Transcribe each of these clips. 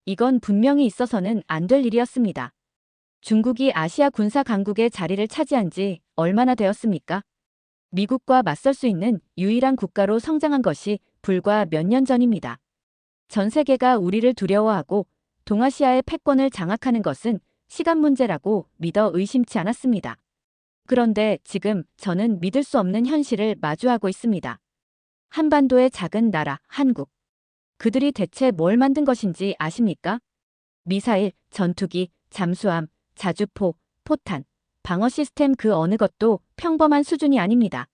이건 분명히 있어서는 안 될 일이었습니다. 중국이 아시아 군사 강국의 자리를 차지한 지 얼마나 되었습니까? 미국과 맞설 수 있는 유일한 국가로 성장한 것이 불과 몇 년 전입니다. 전 세계가 우리를 두려워하고 동아시아의 패권을 장악하는 것은 시간 문제라고 믿어 의심치 않았습니다. 그런데 지금 저는 믿을 수 없는 현실을 마주하고 있습니다. 한반도의 작은 나라, 한국. 그들이 대체 뭘 만든 것인지 아십니까? 미사일, 전투기, 잠수함, 자주포, 포탄, 방어 시스템 그 어느 것도 평범한 수준이 아닙니다.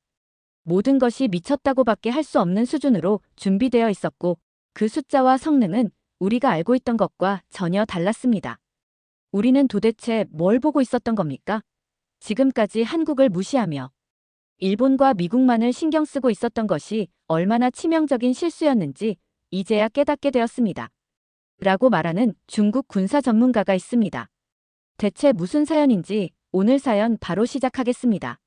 모든 것이 미쳤다고밖에 할 수 없는 수준으로 준비되어 있었고 그 숫자와 성능은 우리가 알고 있던 것과 전혀 달랐습니다. 우리는 도대체 뭘 보고 있었던 겁니까? 지금까지 한국을 무시하며 일본과 미국만을 신경 쓰고 있었던 것이 얼마나 치명적인 실수였는지 이제야 깨닫게 되었습니다. 라고 말하는 중국 군사 전문가가 있습니다. 대체 무슨 사연인지 오늘 사연 바로 시작하겠습니다.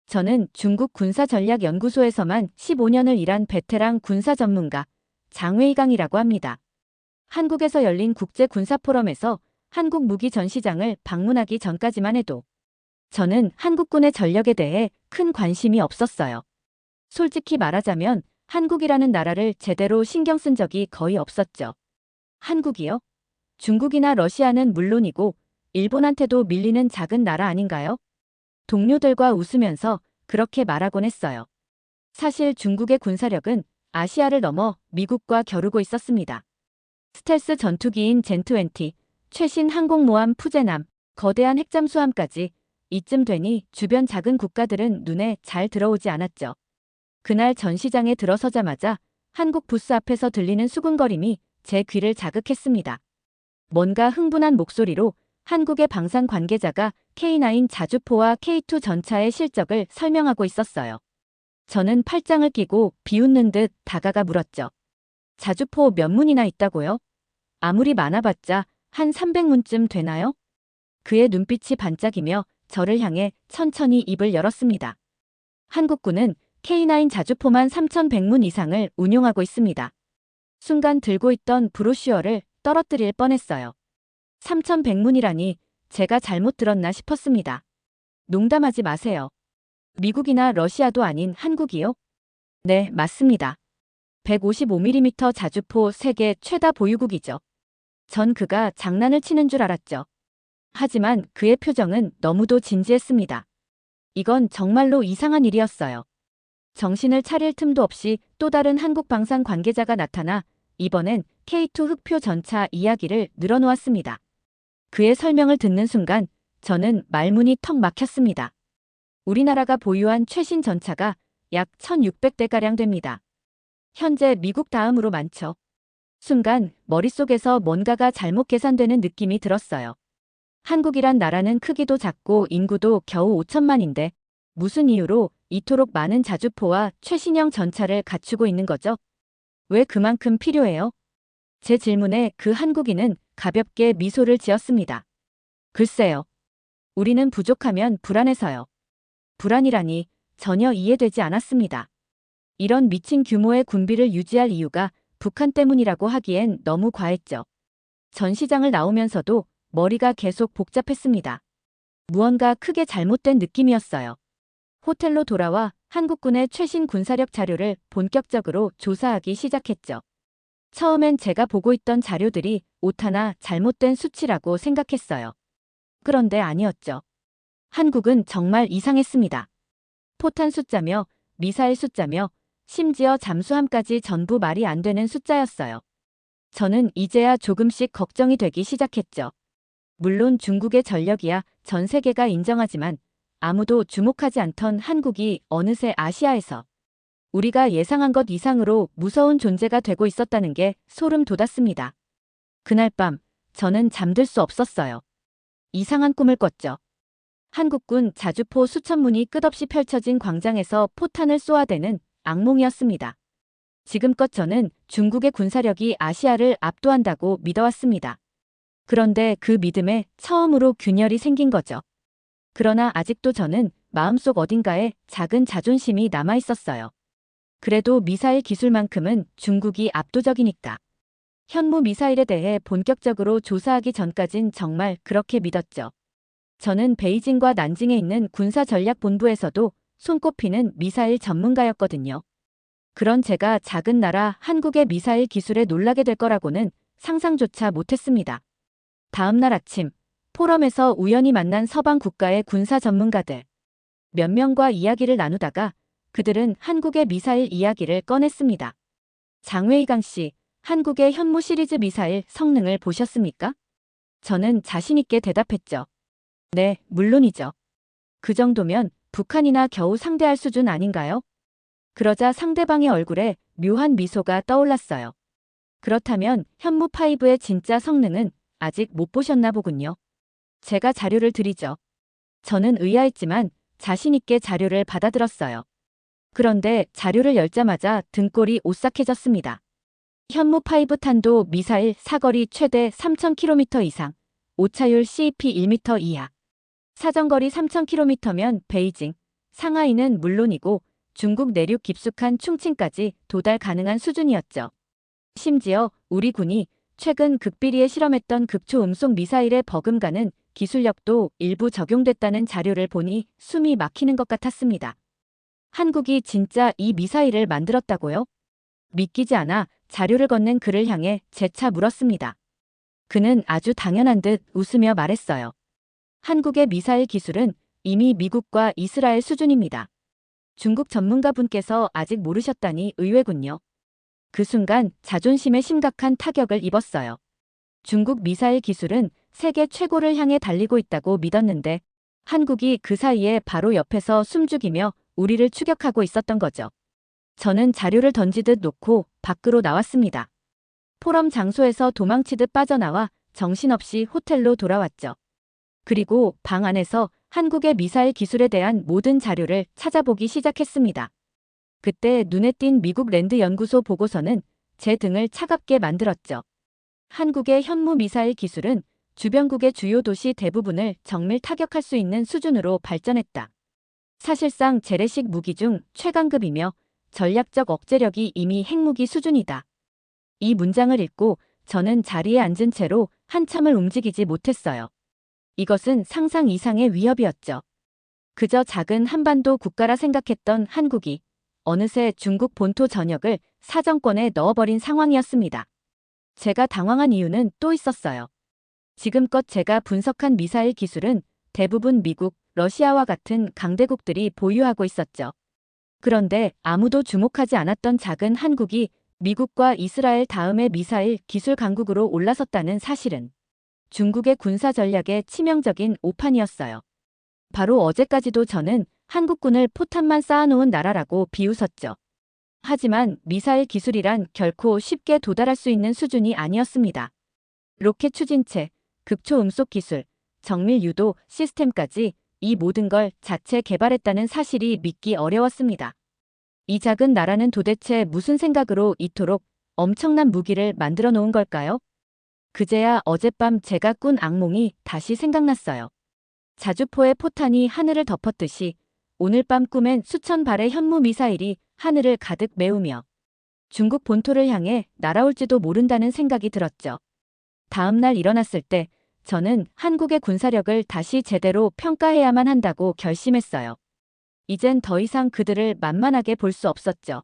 저는 중국 군사전략연구소에서만 15년을 일한 베테랑 군사 전문가 장웨이강이라고 합니다. 한국에서 열린 국제군사포럼에서 한국 무기 전시장을 방문하기 전까지만 해도 저는 한국군의 전력에 대해 큰 관심이 없었어요. 솔직히 말하자면 한국이라는 나라를 제대로 신경 쓴 적이 거의 없었죠. 한국이요? 중국이나 러시아는 물론이고 일본한테도 밀리는 작은 나라 아닌가요? 동료들과 웃으면서 그렇게 말하곤 했어요. 사실 중국의 군사력은 아시아를 넘어 미국과 겨루고 있었습니다. 스텔스 전투기인 젠20, 최신 항공모함 푸제남, 거대한 핵잠수함까지 이쯤 되니 주변 작은 국가들은 눈에 잘 들어오지 않았죠. 그날 전시장에 들어서자마자 한국 부스 앞에서 들리는 수군거림이 제 귀를 자극했습니다. 뭔가 흥분한 목소리로 한국의 방산 관계자가 K9 자주포와 K2 전차의 실적을 설명하고 있었어요. 저는 팔짱을 끼고 비웃는 듯 다가가 물었죠. 자주포 몇 문이나 있다고요? 아무리 많아봤자 한 300문쯤 되나요? 그의 눈빛이 반짝이며 저를 향해 천천히 입을 열었습니다. 한국군은 K9 자주포만 3,100문 이상을 운용하고 있습니다. 순간 들고 있던 브로슈어를 떨어뜨릴 뻔했어요. 3,100문이라니 제가 잘못 들었나 싶었습니다. 농담하지 마세요. 미국이나 러시아도 아닌 한국이요? 네, 맞습니다. 155mm 자주포 세계 최다 보유국이죠. 전 그가 장난을 치는 줄 알았죠. 하지만 그의 표정은 너무도 진지했습니다. 이건 정말로 이상한 일이었어요. 정신을 차릴 틈도 없이 또 다른 한국 방산 관계자가 나타나 이번엔 K2 흑표 전차 이야기를 늘어놓았습니다. 그의 설명을 듣는 순간 저는 말문이 턱 막혔습니다. 우리나라가 보유한 최신 전차가 약 1,600대가량 됩니다. 현재 미국 다음으로 많죠. 순간 머릿속에서 뭔가가 잘못 계산되는 느낌이 들었어요. 한국이란 나라는 크기도 작고 인구도 겨우 5천만인데 무슨 이유로 이토록 많은 자주포와 최신형 전차를 갖추고 있는 거죠? 왜 그만큼 필요해요? 제 질문에 그 한국인은 가볍게 미소를 지었습니다. 글쎄요. 우리는 부족하면 불안해서요. 불안이라니 전혀 이해되지 않았습니다. 이런 미친 규모의 군비를 유지할 이유가 북한 때문이라고 하기엔 너무 과했죠. 전시장을 나오면서도 머리가 계속 복잡했습니다. 무언가 크게 잘못된 느낌이었어요. 호텔로 돌아와 한국군의 최신 군사력 자료를 본격적으로 조사하기 시작했죠. 처음엔 제가 보고 있던 자료들이 오타나 잘못된 수치라고 생각했어요. 그런데 아니었죠. 한국은 정말 이상했습니다. 포탄 숫자며 미사일 숫자며 심지어 잠수함까지 전부 말이 안 되는 숫자였어요. 저는 이제야 조금씩 걱정이 되기 시작했죠. 물론 중국의 전력이야 전 세계가 인정하지만 아무도 주목하지 않던 한국이 어느새 아시아에서 우리가 예상한 것 이상으로 무서운 존재가 되고 있었다는 게 소름 돋았습니다. 그날 밤 저는 잠들 수 없었어요. 이상한 꿈을 꿨죠. 한국군 자주포 수천 문이 끝없이 펼쳐진 광장에서 포탄을 쏘아대는 악몽이었습니다. 지금껏 저는 중국의 군사력이 아시아를 압도한다고 믿어왔습니다. 그런데 그 믿음에 처음으로 균열이 생긴 거죠. 그러나 아직도 저는 마음속 어딘가에 작은 자존심이 남아있었어요. 그래도 미사일 기술만큼은 중국이 압도적이니까. 현무 미사일에 대해 본격적으로 조사하기 전까진 정말 그렇게 믿었죠. 저는 베이징과 난징에 있는 군사전략본부에서도 손꼽히는 미사일 전문가였거든요. 그런 제가 작은 나라 한국의 미사일 기술에 놀라게 될 거라고는 상상조차 못했습니다. 다음 날 아침, 포럼에서 우연히 만난 서방 국가의 군사 전문가들. 몇 명과 이야기를 나누다가 그들은 한국의 미사일 이야기를 꺼냈습니다. 장외이강 씨, 한국의 현무 시리즈 미사일 성능을 보셨습니까? 저는 자신있게 대답했죠. 네, 물론이죠. 그 정도면 북한이나 겨우 상대할 수준 아닌가요? 그러자 상대방의 얼굴에 묘한 미소가 떠올랐어요. 그렇다면 현무5의 진짜 성능은 아직 못 보셨나 보군요. 제가 자료를 드리죠. 저는 의아했지만 자신있게 자료를 받아들었어요. 그런데 자료를 열자마자 등골이 오싹해졌습니다. 현무5 탄도 미사일 사거리 최대 3,000km 이상, 오차율 CEP 1m 이하. 사정거리 3,000km면 베이징, 상하이는 물론이고 중국 내륙 깊숙한 충칭까지 도달 가능한 수준이었죠. 심지어 우리 군이 최근 극비리에 실험했던 극초음속 미사일에 버금가는 기술력도 일부 적용됐다는 자료를 보니 숨이 막히는 것 같았습니다. 한국이 진짜 이 미사일을 만들었다고요? 믿기지 않아 자료를 건넨 그를 향해 재차 물었습니다. 그는 아주 당연한 듯 웃으며 말했어요. 한국의 미사일 기술은 이미 미국과 이스라엘 수준입니다. 중국 전문가분께서 아직 모르셨다니 의외군요. 그 순간 자존심에 심각한 타격을 입었어요. 중국 미사일 기술은 세계 최고를 향해 달리고 있다고 믿었는데 한국이 그 사이에 바로 옆에서 숨죽이며 우리를 추격하고 있었던 거죠. 저는 자료를 던지듯 놓고 밖으로 나왔습니다. 포럼 장소에서 도망치듯 빠져나와 정신없이 호텔로 돌아왔죠. 그리고 방 안에서 한국의 미사일 기술에 대한 모든 자료를 찾아보기 시작했습니다. 그때 눈에 띈 미국 랜드 연구소 보고서는 제 등을 차갑게 만들었죠. 한국의 현무 미사일 기술은 주변국의 주요 도시 대부분을 정밀 타격할 수 있는 수준으로 발전했다. 사실상 재래식 무기 중 최강급이며 전략적 억제력이 이미 핵무기 수준이다. 이 문장을 읽고 저는 자리에 앉은 채로 한참을 움직이지 못했어요. 이것은 상상 이상의 위협이었죠. 그저 작은 한반도 국가라 생각했던 한국이 어느새 중국 본토 전역을 사정권에 넣어버린 상황이었습니다. 제가 당황한 이유는 또 있었어요. 지금껏 제가 분석한 미사일 기술은 대부분 미국, 러시아와 같은 강대국들이 보유하고 있었죠. 그런데 아무도 주목하지 않았던 작은 한국이 미국과 이스라엘 다음의 미사일 기술 강국으로 올라섰다는 사실은 중국의 군사 전략의 치명적인 오판이었어요. 바로 어제까지도 저는 한국군을 포탄만 쌓아놓은 나라라고 비웃었죠. 하지만 미사일 기술이란 결코 쉽게 도달할 수 있는 수준이 아니었습니다. 로켓 추진체, 극초음속 기술, 정밀 유도 시스템까지 이 모든 걸 자체 개발했다는 사실이 믿기 어려웠습니다. 이 작은 나라는 도대체 무슨 생각으로 이토록 엄청난 무기를 만들어 놓은 걸까요? 그제야 어젯밤 제가 꾼 악몽이 다시 생각났어요. 자주포의 포탄이 하늘을 덮었듯이 오늘 밤 꿈엔 수천 발의 현무 미사일이 하늘을 가득 메우며 중국 본토를 향해 날아올지도 모른다는 생각이 들었죠. 다음 날 일어났을 때 저는 한국의 군사력을 다시 제대로 평가해야만 한다고 결심했어요. 이젠 더 이상 그들을 만만하게 볼 수 없었죠.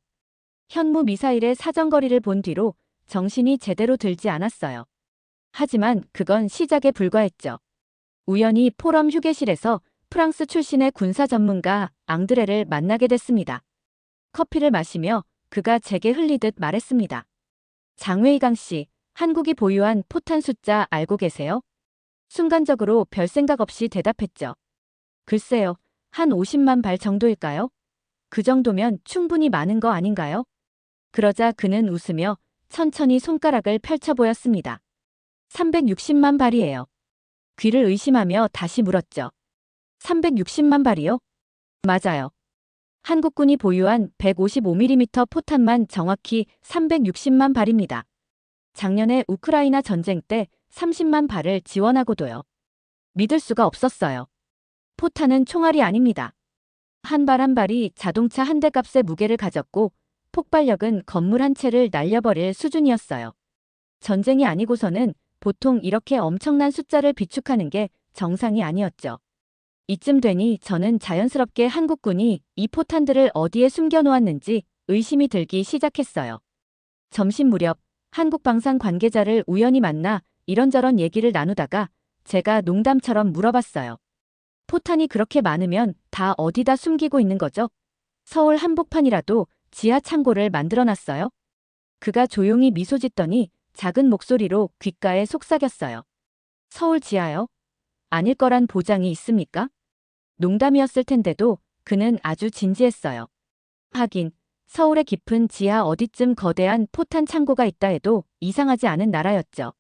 현무 미사일의 사정거리를 본 뒤로 정신이 제대로 들지 않았어요. 하지만 그건 시작에 불과했죠. 우연히 포럼 휴게실에서 프랑스 출신의 군사 전문가 앙드레를 만나게 됐습니다. 커피를 마시며 그가 제게 흘리듯 말했습니다. 장외이강 씨, 한국이 보유한 포탄 숫자 알고 계세요? 순간적으로 별 생각 없이 대답했죠. 글쎄요, 한 50만 발 정도일까요? 그 정도면 충분히 많은 거 아닌가요? 그러자 그는 웃으며 천천히 손가락을 펼쳐 보였습니다. 360만 발이에요. 귀를 의심하며 다시 물었죠. 360만 발이요? 맞아요. 한국군이 보유한 155mm 포탄만 정확히 360만 발입니다. 작년에 우크라이나 전쟁 때 30만 발을 지원하고도요. 믿을 수가 없었어요. 포탄은 총알이 아닙니다. 한 발 한 발이 자동차 한 대 값의 무게를 가졌고 폭발력은 건물 한 채를 날려버릴 수준이었어요. 전쟁이 아니고서는 보통 이렇게 엄청난 숫자를 비축하는 게 정상이 아니었죠. 이쯤 되니 저는 자연스럽게 한국군이 이 포탄들을 어디에 숨겨놓았는지 의심이 들기 시작했어요. 점심 무렵 한국 방산 관계자를 우연히 만나 이런저런 얘기를 나누다가 제가 농담처럼 물어봤어요. 포탄이 그렇게 많으면 다 어디다 숨기고 있는 거죠? 서울 한복판이라도 지하 창고를 만들어놨어요? 그가 조용히 미소 짓더니 작은 목소리로 귓가에 속삭였어요. 서울 지하요? 아닐 거란 보장이 있습니까? 농담이었을 텐데도 그는 아주 진지했어요. 하긴 서울의 깊은 지하 어디쯤 거대한 포탄 창고가 있다 해도 이상하지 않은 나라였죠.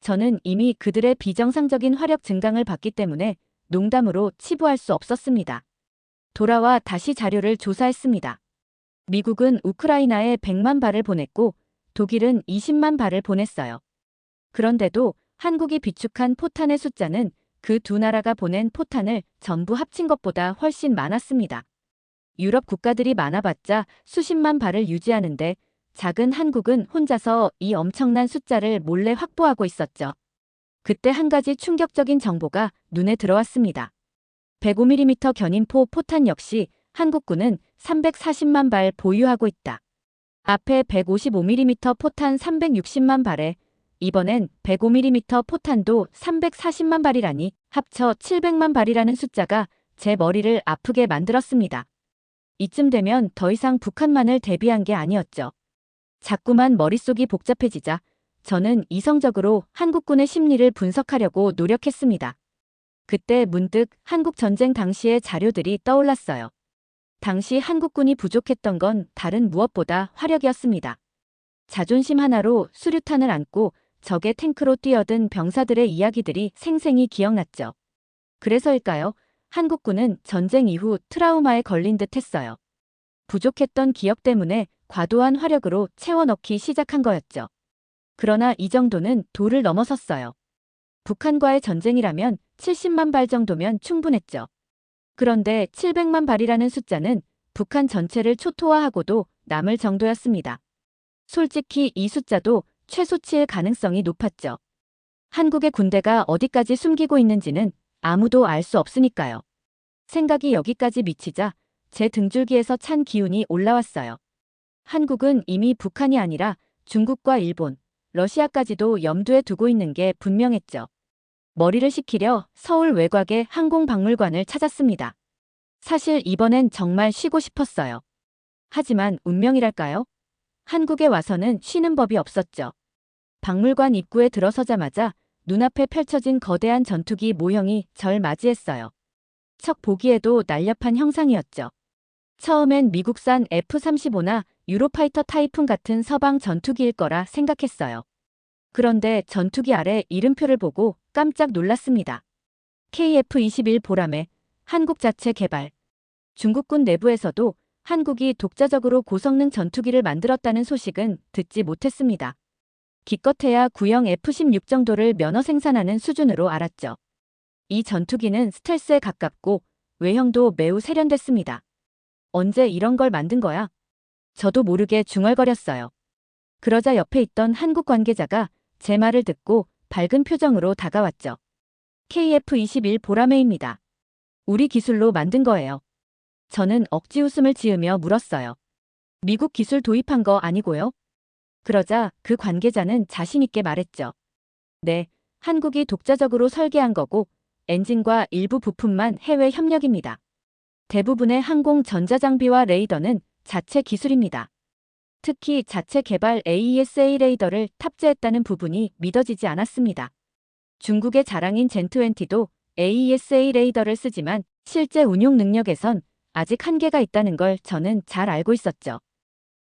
저는 이미 그들의 비정상적인 화력 증강을 봤기 때문에 농담으로 치부할 수 없었습니다. 돌아와 다시 자료를 조사했습니다. 미국은 우크라이나에 100만 발을 보냈고 독일은 20만 발을 보냈어요. 그런데도 한국이 비축한 포탄의 숫자는 그 두 나라가 보낸 포탄을 전부 합친 것보다 훨씬 많았습니다. 유럽 국가들이 많아봤자 수십만 발을 유지하는데 작은 한국은 혼자서 이 엄청난 숫자를 몰래 확보하고 있었죠. 그때 한 가지 충격적인 정보가 눈에 들어왔습니다. 105mm 견인포 포탄 역시 한국군은 340만 발 보유하고 있다. 앞에 155mm 포탄 360만 발에 이번엔 105mm 포탄도 340만 발이라니 합쳐 700만 발이라는 숫자가 제 머리를 아프게 만들었습니다. 이쯤 되면 더 이상 북한만을 대비한 게 아니었죠. 자꾸만 머릿속이 복잡해지자 저는 이성적으로 한국군의 심리를 분석하려고 노력했습니다. 그때 문득 한국 전쟁 당시의 자료들이 떠올랐어요. 당시 한국군이 부족했던 건 다른 무엇보다 화력이었습니다. 자존심 하나로 수류탄을 안고 적의 탱크로 뛰어든 병사들의 이야기들이 생생히 기억났죠. 그래서일까요? 한국군은 전쟁 이후 트라우마에 걸린 듯 했어요. 부족했던 기억 때문에 과도한 화력으로 채워넣기 시작한 거였죠. 그러나 이 정도는 도를 넘어섰어요. 북한과의 전쟁이라면 70만 발 정도면 충분했죠. 그런데 700만 발이라는 숫자는 북한 전체를 초토화하고도 남을 정도였습니다. 솔직히 이 숫자도 최소치일 가능성이 높았죠. 한국의 군대가 어디까지 숨기고 있는지는 아무도 알 수 없으니까요. 생각이 여기까지 미치자 제 등줄기에서 찬 기운이 올라왔어요. 한국은 이미 북한이 아니라 중국과 일본, 러시아까지도 염두에 두고 있는 게 분명했죠. 머리를 식히려 서울 외곽의 항공박물관을 찾았습니다. 사실 이번엔 정말 쉬고 싶었어요. 하지만 운명이랄까요? 한국에 와서는 쉬는 법이 없었죠. 박물관 입구에 들어서자마자 눈앞에 펼쳐진 거대한 전투기 모형이 절 맞이했어요. 척 보기에도 날렵한 형상이었죠. 처음엔 미국산 F-35나 유로파이터 타이푼 같은 서방 전투기일 거라 생각했어요. 그런데 전투기 아래 이름표를 보고 깜짝 놀랐습니다. KF-21 보라매, 한국 자체 개발. 중국군 내부에서도 한국이 독자적으로 고성능 전투기를 만들었다는 소식은 듣지 못했습니다. 기껏해야 구형 F-16 정도를 면허 생산하는 수준으로 알았죠. 이 전투기는 스텔스에 가깝고 외형도 매우 세련됐습니다. 언제 이런 걸 만든 거야? 저도 모르게 중얼거렸어요. 그러자 옆에 있던 한국 관계자가 제 말을 듣고 밝은 표정으로 다가왔죠. KF-21 보라매입니다. 우리 기술로 만든 거예요. 저는 억지 웃음을 지으며 물었어요. 미국 기술 도입한 거 아니고요? 그러자 그 관계자는 자신 있게 말했죠. 네, 한국이 독자적으로 설계한 거고 엔진과 일부 부품만 해외 협력입니다. 대부분의 항공 전자장비와 레이더는 자체 기술입니다. 특히 자체 개발 AESA 레이더를 탑재했다는 부분이 믿어지지 않았습니다. 중국의 자랑인 젠20도 AESA 레이더를 쓰지만 실제 운용 능력에선 아직 한계가 있다는 걸 저는 잘 알고 있었죠.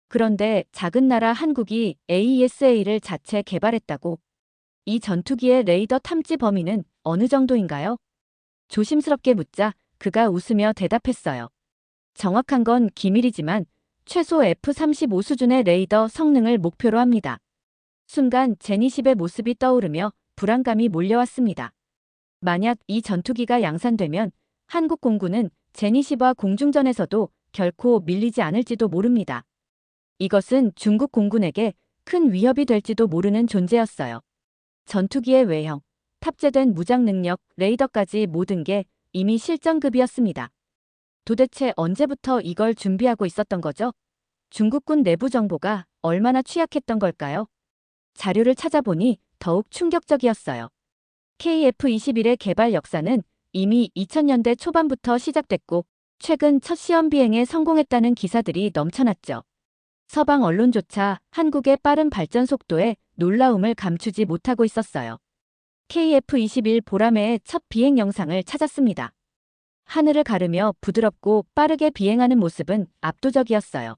그런데 작은 나라 한국이 AESA를 자체 개발했다고? 이 전투기의 레이더 탐지 범위는 어느 정도인가요? 조심스럽게 묻자 그가 웃으며 대답했어요. 정확한 건 기밀이지만 최소 F-35 수준의 레이더 성능을 목표로 합니다. 순간 제니10의 모습이 떠오르며 불안감이 몰려왔습니다. 만약 이 전투기가 양산되면 한국 공군은 제니10와 공중전에서도 결코 밀리지 않을지도 모릅니다. 이것은 중국 공군에게 큰 위협이 될지도 모르는 존재였어요. 전투기의 외형, 탑재된 무장 능력, 레이더까지 모든 게 이미 실전급이었습니다. 도대체 언제부터 이걸 준비하고 있었던 거죠? 중국군 내부 정보가 얼마나 취약했던 걸까요? 자료를 찾아보니 더욱 충격적이었어요. KF-21의 개발 역사는 이미 2000년대 초반부터 시작됐고 최근 첫 시험 비행에 성공했다는 기사들이 넘쳐났죠. 서방 언론조차 한국의 빠른 발전 속도에 놀라움을 감추지 못하고 있었어요. KF-21 보라매의 첫 비행 영상을 찾았습니다. 하늘을 가르며 부드럽고 빠르게 비행하는 모습은 압도적이었어요.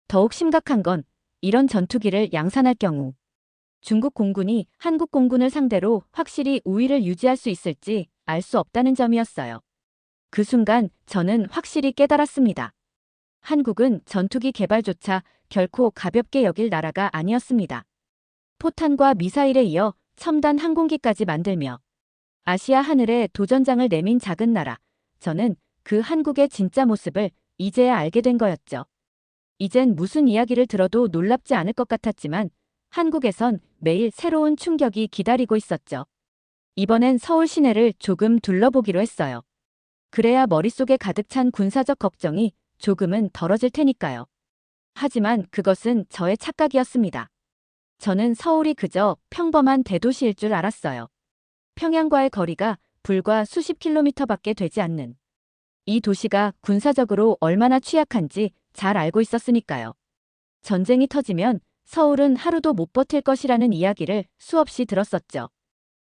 더욱 심각한 건 이런 전투기를 양산할 경우 중국 공군이 한국 공군을 상대로 확실히 우위를 유지할 수 있을지 알 수 없다는 점이었어요. 그 순간 저는 확실히 깨달았습니다. 한국은 전투기 개발조차 결코 가볍게 여길 나라가 아니었습니다. 포탄과 미사일에 이어 첨단 항공기까지 만들며 아시아 하늘에 도전장을 내민 작은 나라. 저는 그 한국의 진짜 모습을 이제야 알게 된 거였죠. 이젠 무슨 이야기를 들어도 놀랍지 않을 것 같았지만 한국에선 매일 새로운 충격이 기다리고 있었죠. 이번엔 서울 시내를 조금 둘러보기로 했어요. 그래야 머릿속에 가득 찬 군사적 걱정이 조금은 덜어질 테니까요. 하지만 그것은 저의 착각이었습니다. 저는 서울이 그저 평범한 대도시일 줄 알았어요. 평양과의 거리가 불과 수십 킬로미터밖에 되지 않는 이 도시가 군사적으로 얼마나 취약한지 잘 알고 있었으니까요. 전쟁이 터지면 서울은 하루도 못 버틸 것이라는 이야기를 수없이 들었었죠.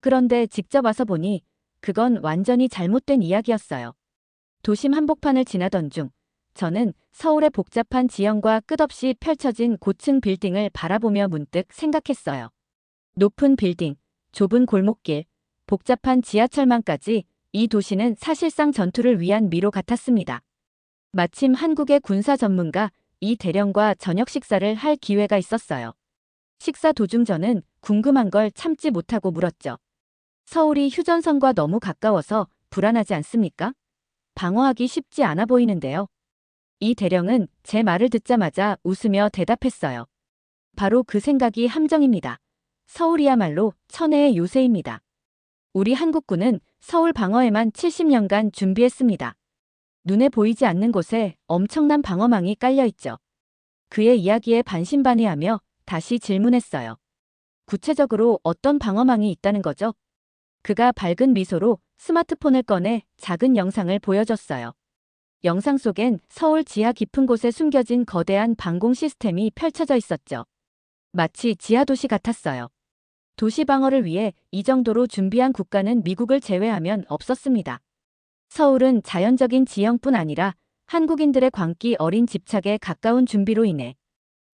그런데 직접 와서 보니 그건 완전히 잘못된 이야기였어요. 도심 한복판을 지나던 중 저는 서울의 복잡한 지형과 끝없이 펼쳐진 고층 빌딩을 바라보며 문득 생각했어요. 높은 빌딩, 좁은 골목길, 복잡한 지하철망까지 이 도시는 사실상 전투를 위한 미로 같았습니다. 마침 한국의 군사 전문가 이 대령과 저녁 식사를 할 기회가 있었어요. 식사 도중 저는 궁금한 걸 참지 못하고 물었죠. 서울이 휴전선과 너무 가까워서 불안하지 않습니까? 방어하기 쉽지 않아 보이는데요. 이 대령은 제 말을 듣자마자 웃으며 대답했어요. 바로 그 생각이 함정입니다. 서울이야말로 천혜의 요새입니다. 우리 한국군은 서울 방어에만 70년간 준비했습니다. 눈에 보이지 않는 곳에 엄청난 방어망이 깔려있죠. 그의 이야기에 반신반의하며 다시 질문했어요. 구체적으로 어떤 방어망이 있다는 거죠? 그가 밝은 미소로 스마트폰을 꺼내 작은 영상을 보여줬어요. 영상 속엔 서울 지하 깊은 곳에 숨겨진 거대한 방공 시스템이 펼쳐져 있었죠. 마치 지하도시 같았어요. 도시 방어를 위해 이 정도로 준비한 국가는 미국을 제외하면 없었습니다. 서울은 자연적인 지형뿐 아니라 한국인들의 광기 어린 집착에 가까운 준비로 인해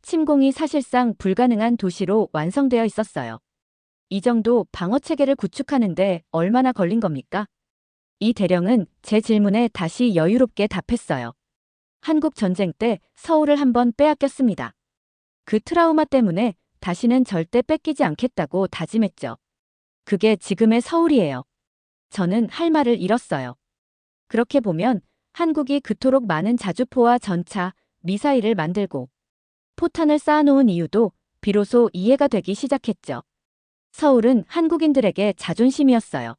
침공이 사실상 불가능한 도시로 완성되어 있었어요. 이 정도 방어체계를 구축하는데 얼마나 걸린 겁니까? 이 대령은 제 질문에 다시 여유롭게 답했어요. 한국 전쟁 때 서울을 한번 빼앗겼습니다. 그 트라우마 때문에 다시는 절대 뺏기지 않겠다고 다짐했죠. 그게 지금의 서울이에요. 저는 할 말을 잃었어요. 그렇게 보면 한국이 그토록 많은 자주포와 전차, 미사일을 만들고 포탄을 쌓아놓은 이유도 비로소 이해가 되기 시작했죠. 서울은 한국인들에게 자존심이었어요.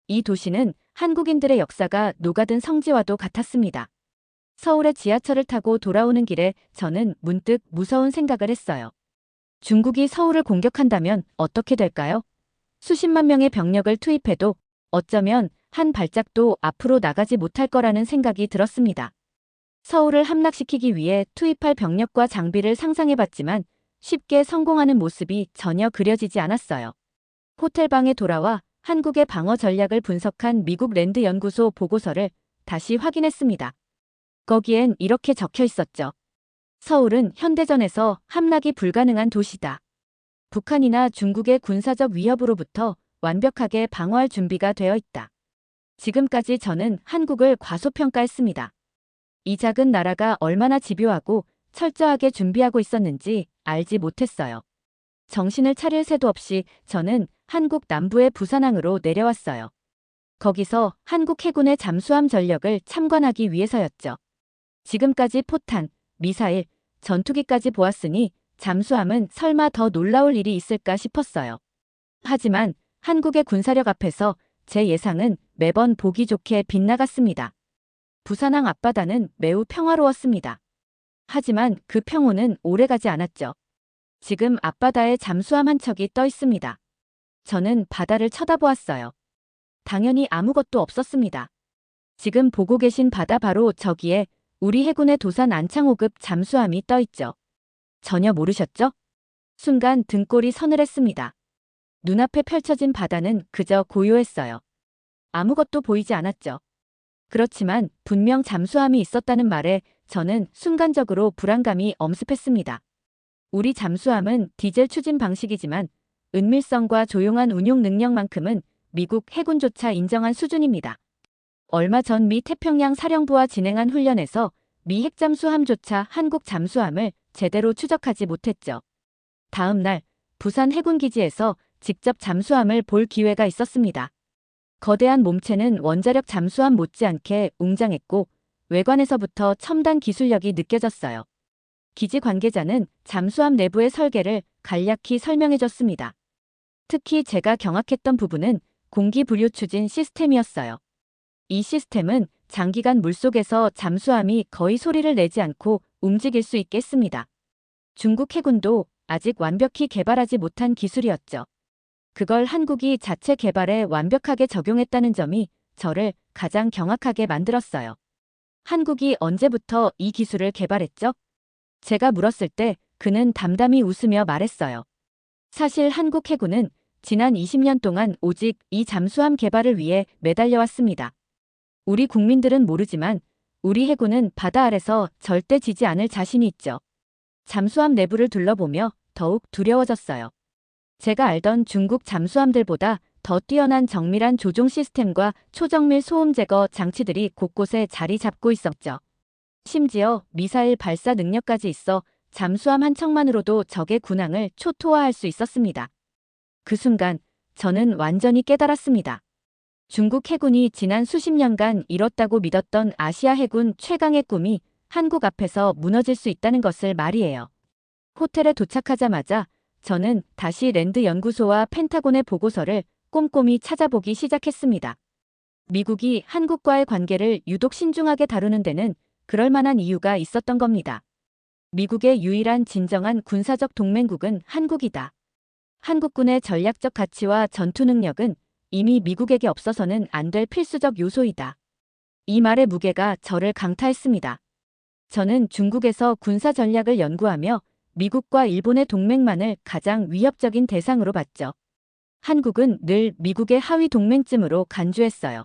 이 도시는 한국인들의 역사가 녹아든 성지와도 같았습니다. 서울의 지하철을 타고 돌아오는 길에 저는 문득 무서운 생각을 했어요. 중국이 서울을 공격한다면 어떻게 될까요? 수십만 명의 병력을 투입해도 어쩌면 한 발짝도 앞으로 나가지 못할 거라는 생각이 들었습니다. 서울을 함락시키기 위해 투입할 병력과 장비를 상상해봤지만 쉽게 성공하는 모습이 전혀 그려지지 않았어요. 호텔방에 돌아와 한국의 방어 전략을 분석한 미국 랜드 연구소 보고서를 다시 확인했습니다. 거기엔 이렇게 적혀 있었죠. 서울은 현대전에서 함락이 불가능한 도시다. 북한이나 중국의 군사적 위협으로부터 완벽하게 방어할 준비가 되어 있다. 지금까지 저는 한국을 과소평가했습니다. 이 작은 나라가 얼마나 집요하고 철저하게 준비하고 있었는지 알지 못했어요. 정신을 차릴 새도 없이 저는 한국 남부의 부산항으로 내려왔어요. 거기서 한국 해군의 잠수함 전력을 참관하기 위해서였죠. 지금까지 포탄, 미사일, 전투기까지 보았으니 잠수함은 설마 더 놀라울 일이 있을까 싶었어요. 하지만 한국의 군사력 앞에서 제 예상은 매번 보기 좋게 빗나갔습니다. 부산항 앞바다는 매우 평화로웠습니다. 하지만 그 평온은 오래가지 않았죠. 지금 앞바다에 잠수함 한 척이 떠 있습니다. 저는 바다를 쳐다보았어요. 당연히 아무것도 없었습니다. 지금 보고 계신 바다 바로 저기에 우리 해군의 도산 안창호급 잠수함이 떠 있죠. 전혀 모르셨죠? 순간 등골이 서늘했습니다. 눈앞에 펼쳐진 바다는 그저 고요했어요. 아무것도 보이지 않았죠. 그렇지만 분명 잠수함이 있었다는 말에 저는 순간적으로 불안감이 엄습했습니다. 우리 잠수함은 디젤 추진 방식이지만 은밀성과 조용한 운용 능력만큼은 미국 해군조차 인정한 수준입니다. 얼마 전 미 태평양 사령부와 진행한 훈련에서 미 핵잠수함조차 한국 잠수함을 제대로 추적하지 못했죠. 다음 날 부산 해군기지에서 직접 잠수함을 볼 기회가 있었습니다. 거대한 몸체는 원자력 잠수함 못지않게 웅장했고 외관에서부터 첨단 기술력이 느껴졌어요. 기지 관계자는 잠수함 내부의 설계를 간략히 설명해줬습니다. 특히 제가 경악했던 부분은 공기 분류 추진 시스템이었어요. 이 시스템은 장기간 물속에서 잠수함이 거의 소리를 내지 않고 움직일 수 있게 했습니다. 중국 해군도 아직 완벽히 개발하지 못한 기술이었죠. 그걸 한국이 자체 개발에 완벽하게 적용했다는 점이 저를 가장 경악하게 만들었어요. 한국이 언제부터 이 기술을 개발했죠? 제가 물었을 때 그는 담담히 웃으며 말했어요. 사실 한국 해군은 지난 20년 동안 오직 이 잠수함 개발을 위해 매달려왔습니다. 우리 국민들은 모르지만 우리 해군은 바다 아래서 절대 지지 않을 자신이 있죠. 잠수함 내부를 둘러보며 더욱 두려워졌어요. 제가 알던 중국 잠수함들보다 더 뛰어난 정밀한 조종 시스템과 초정밀 소음 제거 장치들이 곳곳에 자리 잡고 있었죠. 심지어 미사일 발사 능력까지 있어 잠수함 한 척만으로도 적의 군항을 초토화할 수 있었습니다. 그 순간 저는 완전히 깨달았습니다. 중국 해군이 지난 수십 년간 이뤘다고 믿었던 아시아 해군 최강의 꿈이 한국 앞에서 무너질 수 있다는 것을 말이에요. 호텔에 도착하자마자 저는 다시 랜드 연구소와 펜타곤의 보고서를 꼼꼼히 찾아보기 시작했습니다. 미국이 한국과의 관계를 유독 신중하게 다루는 데는 그럴 만한 이유가 있었던 겁니다. 미국의 유일한 진정한 군사적 동맹국은 한국이다. 한국군의 전략적 가치와 전투 능력은 이미 미국에게 없어서는 안 될 필수적 요소이다. 이 말의 무게가 저를 강타했습니다. 저는 중국에서 군사 전략을 연구하며 미국과 일본의 동맹만을 가장 위협적인 대상으로 봤죠. 한국은 늘 미국의 하위 동맹쯤으로 간주했어요.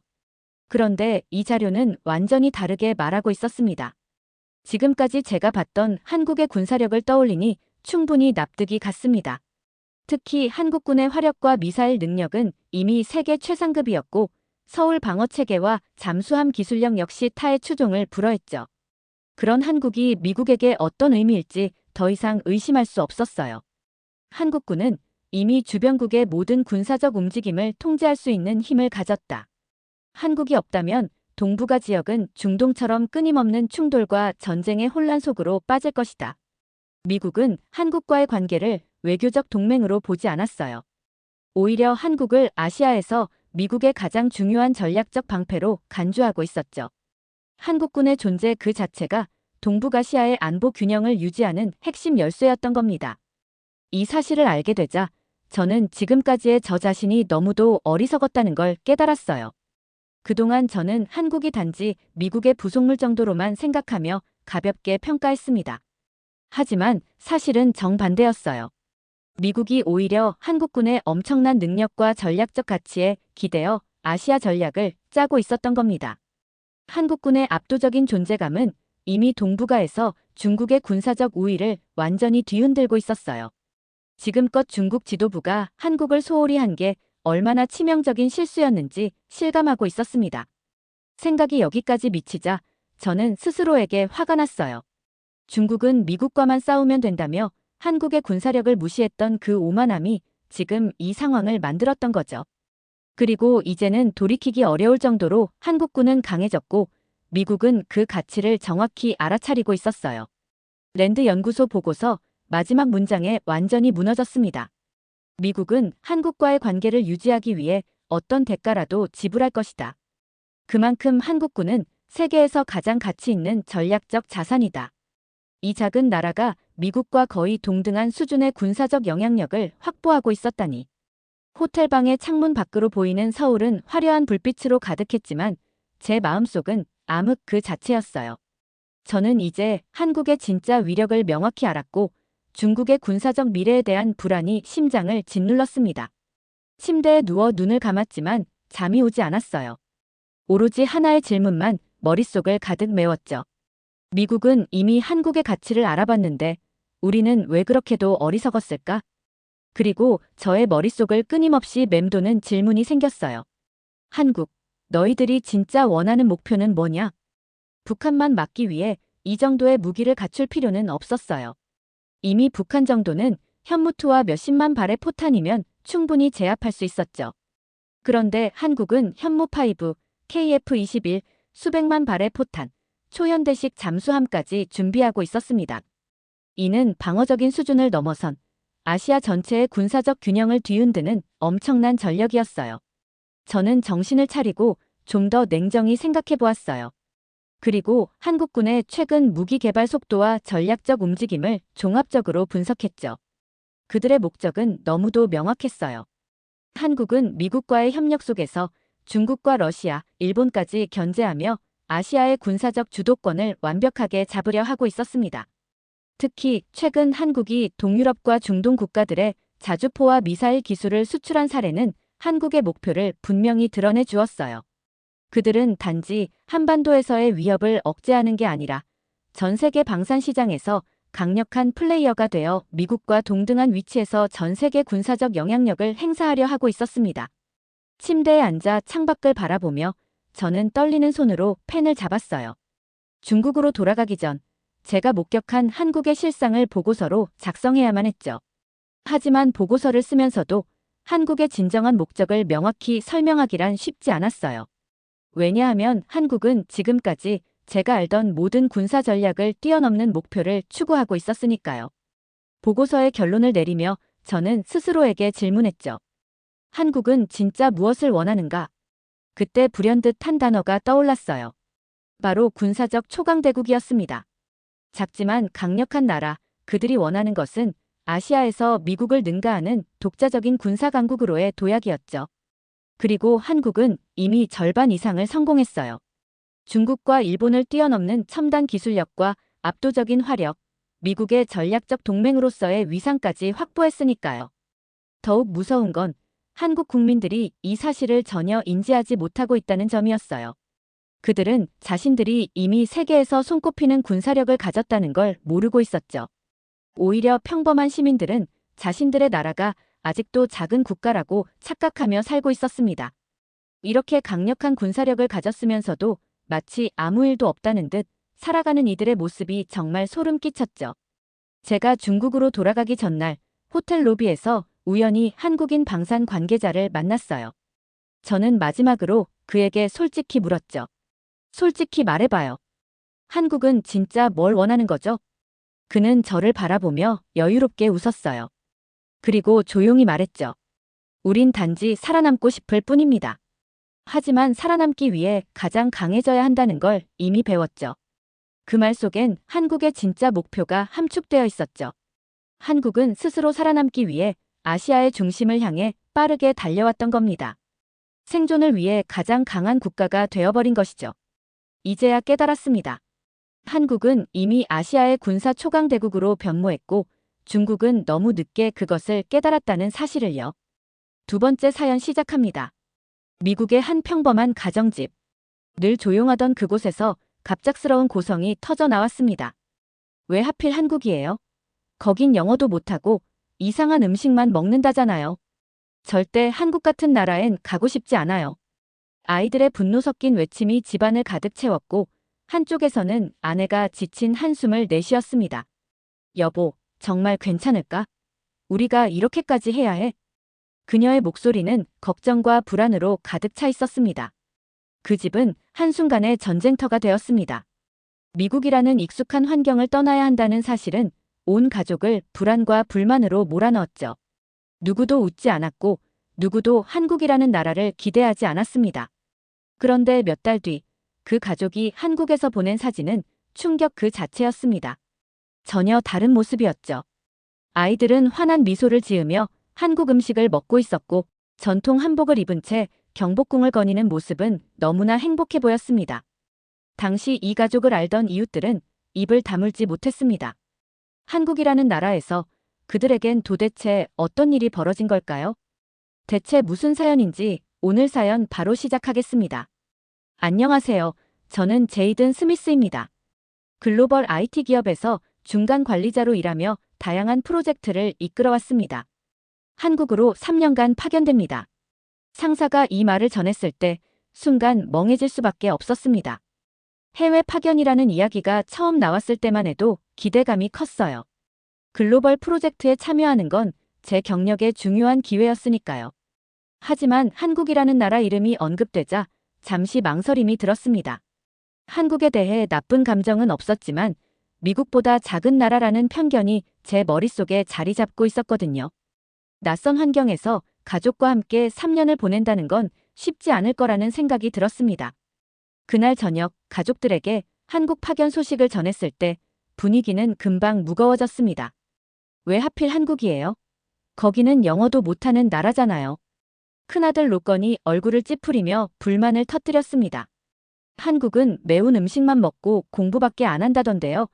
그런데 이 자료는 완전히 다르게 말하고 있었습니다. 지금까지 제가 봤던 한국의 군사력을 떠올리니 충분히 납득이 갔습니다. 특히 한국군의 화력과 미사일 능력은 이미 세계 최상급이었고 서울 방어체계와 잠수함 기술력 역시 타의 추종을 불허했죠. 그런 한국이 미국에게 어떤 의미일지 더 이상 의심할 수 없었어요. 한국군은 이미 주변국의 모든 군사적 움직임을 통제할 수 있는 힘을 가졌다. 한국이 없다면 동북아 지역은 중동처럼 끊임없는 충돌과 전쟁의 혼란 속으로 빠질 것이다. 미국은 한국과의 관계를 외교적 동맹으로 보지 않았어요. 오히려 한국을 아시아에서 미국의 가장 중요한 전략적 방패로 간주하고 있었죠. 한국군의 존재 그 자체가 동북아시아의 안보 균형을 유지하는 핵심 열쇠였던 겁니다. 이 사실을 알게 되자 저는 지금까지의 저 자신이 너무도 어리석었다는 걸 깨달았어요. 그동안 저는 한국이 단지 미국의 부속물 정도로만 생각하며 가볍게 평가했습니다. 하지만 사실은 정반대였어요. 미국이 오히려 한국군의 엄청난 능력과 전략적 가치에 기대어 아시아 전략을 짜고 있었던 겁니다. 한국군의 압도적인 존재감은 이미 동북아에서 중국의 군사적 우위를 완전히 뒤흔들고 있었어요. 지금껏 중국 지도부가 한국을 소홀히 한 게 얼마나 치명적인 실수였는지 실감하고 있었습니다. 생각이 여기까지 미치자 저는 스스로에게 화가 났어요. 중국은 미국과만 싸우면 된다며 한국의 군사력을 무시했던 그 오만함이 지금 이 상황을 만들었던 거죠. 그리고 이제는 돌이키기 어려울 정도로 한국군은 강해졌고 미국은 그 가치를 정확히 알아차리고 있었어요. 랜드 연구소 보고서 마지막 문장에 완전히 무너졌습니다. 미국은 한국과의 관계를 유지하기 위해 어떤 대가라도 지불할 것이다. 그만큼 한국군은 세계에서 가장 가치 있는 전략적 자산이다. 이 작은 나라가 미국과 거의 동등한 수준의 군사적 영향력을 확보하고 있었다니. 호텔방의 창문 밖으로 보이는 서울은 화려한 불빛으로 가득했지만 제 마음속은 암흑 그 자체였어요. 저는 이제 한국의 진짜 위력을 명확히 알았고 중국의 군사적 미래에 대한 불안이 심장을 짓눌렀습니다. 침대에 누워 눈을 감았지만 잠이 오지 않았어요. 오로지 하나의 질문만 머릿속을 가득 메웠죠. 미국은 이미 한국의 가치를 알아봤는데 우리는 왜 그렇게도 어리석었을까? 그리고 저의 머릿속을 끊임없이 맴도는 질문이 생겼어요. 한국, 너희들이 진짜 원하는 목표는 뭐냐? 북한만 막기 위해 이 정도의 무기를 갖출 필요는 없었어요. 이미 북한 정도는 현무투와 몇십만 발의 포탄이면 충분히 제압할 수 있었죠. 그런데 한국은 현무5, KF-21, 수백만 발의 포탄, 초현대식 잠수함까지 준비하고 있었습니다. 이는 방어적인 수준을 넘어선 아시아 전체의 군사적 균형을 뒤흔드는 엄청난 전력이었어요. 저는 정신을 차리고 좀 더 냉정히 생각해 보았어요. 그리고 한국군의 최근 무기 개발 속도와 전략적 움직임을 종합적으로 분석했죠. 그들의 목적은 너무도 명확했어요. 한국은 미국과의 협력 속에서 중국과 러시아, 일본까지 견제하며 아시아의 군사적 주도권을 완벽하게 잡으려 하고 있었습니다. 특히 최근 한국이 동유럽과 중동 국가들의 자주포와 미사일 기술을 수출한 사례는 한국의 목표를 분명히 드러내 주었어요. 그들은 단지 한반도에서의 위협을 억제하는 게 아니라 전 세계 방산 시장에서 강력한 플레이어가 되어 미국과 동등한 위치에서 전 세계 군사적 영향력을 행사하려 하고 있었습니다. 침대에 앉아 창밖을 바라보며 저는 떨리는 손으로 펜을 잡았어요. 중국으로 돌아가기 전 제가 목격한 한국의 실상을 보고서로 작성해야만 했죠. 하지만 보고서를 쓰면서도 한국의 진정한 목적을 명확히 설명하기란 쉽지 않았어요. 왜냐하면 한국은 지금까지 제가 알던 모든 군사 전략을 뛰어넘는 목표를 추구하고 있었으니까요. 보고서의 결론을 내리며 저는 스스로에게 질문했죠. 한국은 진짜 무엇을 원하는가? 그때 불현듯 한 단어가 떠올랐어요. 바로 군사적 초강대국이었습니다. 작지만 강력한 나라, 그들이 원하는 것은 아시아에서 미국을 능가하는 독자적인 군사강국으로의 도약이었죠. 그리고 한국은 이미 절반 이상을 성공했어요. 중국과 일본을 뛰어넘는 첨단 기술력과 압도적인 화력, 미국의 전략적 동맹으로서의 위상까지 확보했으니까요. 더욱 무서운 건 한국 국민들이 이 사실을 전혀 인지하지 못하고 있다는 점이었어요. 그들은 자신들이 이미 세계에서 손꼽히는 군사력을 가졌다는 걸 모르고 있었죠. 오히려 평범한 시민들은 자신들의 나라가 아직도 작은 국가라고 착각하며 살고 있었습니다. 이렇게 강력한 군사력을 가졌으면서도 마치 아무 일도 없다는 듯 살아가는 이들의 모습이 정말 소름 끼쳤죠. 제가 중국으로 돌아가기 전날 호텔 로비에서 우연히 한국인 방산 관계자를 만났어요. 저는 마지막으로 그에게 솔직히 물었죠. 솔직히 말해봐요. 한국은 진짜 뭘 원하는 거죠? 그는 저를 바라보며 여유롭게 웃었어요. 그리고 조용히 말했죠. 우린 단지 살아남고 싶을 뿐입니다. 하지만 살아남기 위해 가장 강해져야 한다는 걸 이미 배웠죠. 그 말 속엔 한국의 진짜 목표가 함축되어 있었죠. 한국은 스스로 살아남기 위해 아시아의 중심을 향해 빠르게 달려왔던 겁니다. 생존을 위해 가장 강한 국가가 되어버린 것이죠. 이제야 깨달았습니다. 한국은 이미 아시아의 군사 초강대국으로 변모했고 중국은 너무 늦게 그것을 깨달았다는 사실을요. 두 번째 사연 시작합니다. 미국의 한 평범한 가정집. 늘 조용하던 그곳에서 갑작스러운 고성이 터져 나왔습니다. 왜 하필 한국이에요? 거긴 영어도 못하고 이상한 음식만 먹는다잖아요. 절대 한국 같은 나라엔 가고 싶지 않아요. 아이들의 분노 섞인 외침이 집안을 가득 채웠고 한쪽에서는 아내가 지친 한숨을 내쉬었습니다. 여보, 정말 괜찮을까? 우리가 이렇게까지 해야 해? 그녀의 목소리는 걱정과 불안으로 가득 차 있었습니다. 그 집은 한순간에 전쟁터가 되었습니다. 미국이라는 익숙한 환경을 떠나야 한다는 사실은 온 가족을 불안과 불만으로 몰아넣었죠. 누구도 웃지 않았고 누구도 한국이라는 나라를 기대하지 않았습니다. 그런데 몇 달 뒤 그 가족이 한국에서 보낸 사진은 충격 그 자체였습니다. 전혀 다른 모습이었죠. 아이들은 환한 미소를 지으며 한국 음식을 먹고 있었고 전통 한복을 입은 채 경복궁을 거니는 모습은 너무나 행복해 보였습니다. 당시 이 가족을 알던 이웃들은 입을 다물지 못했습니다. 한국이라는 나라에서 그들에겐 도대체 어떤 일이 벌어진 걸까요? 대체 무슨 사연인지 오늘 사연 바로 시작하겠습니다. 안녕하세요. 저는 제이든 스미스입니다. 글로벌 IT 기업에서 중간 관리자로 일하며 다양한 프로젝트를 이끌어왔습니다. 한국으로 3년간 파견됩니다. 상사가 이 말을 전했을 때 순간 멍해질 수밖에 없었습니다. 해외 파견이라는 이야기가 처음 나왔을 때만 해도 기대감이 컸어요. 글로벌 프로젝트에 참여하는 건 제 경력의 중요한 기회였으니까요. 하지만 한국이라는 나라 이름이 언급되자 잠시 망설임이 들었습니다. 한국에 대해 나쁜 감정은 없었지만 미국보다 작은 나라라는 편견이 제 머릿속에 자리 잡고 있었거든요. 낯선 환경에서 가족과 함께 3년을 보낸다는 건 쉽지 않을 거라는 생각이 들었습니다. 그날 저녁 가족들에게 한국 파견 소식을 전했을 때 분위기는 금방 무거워졌습니다. 왜 하필 한국이에요? 거기는 영어도 못하는 나라잖아요. 큰아들 로건이 얼굴을 찌푸리며 불만을 터뜨렸습니다. 한국은 매운 음식만 먹고 공부밖에 안 한다던데요.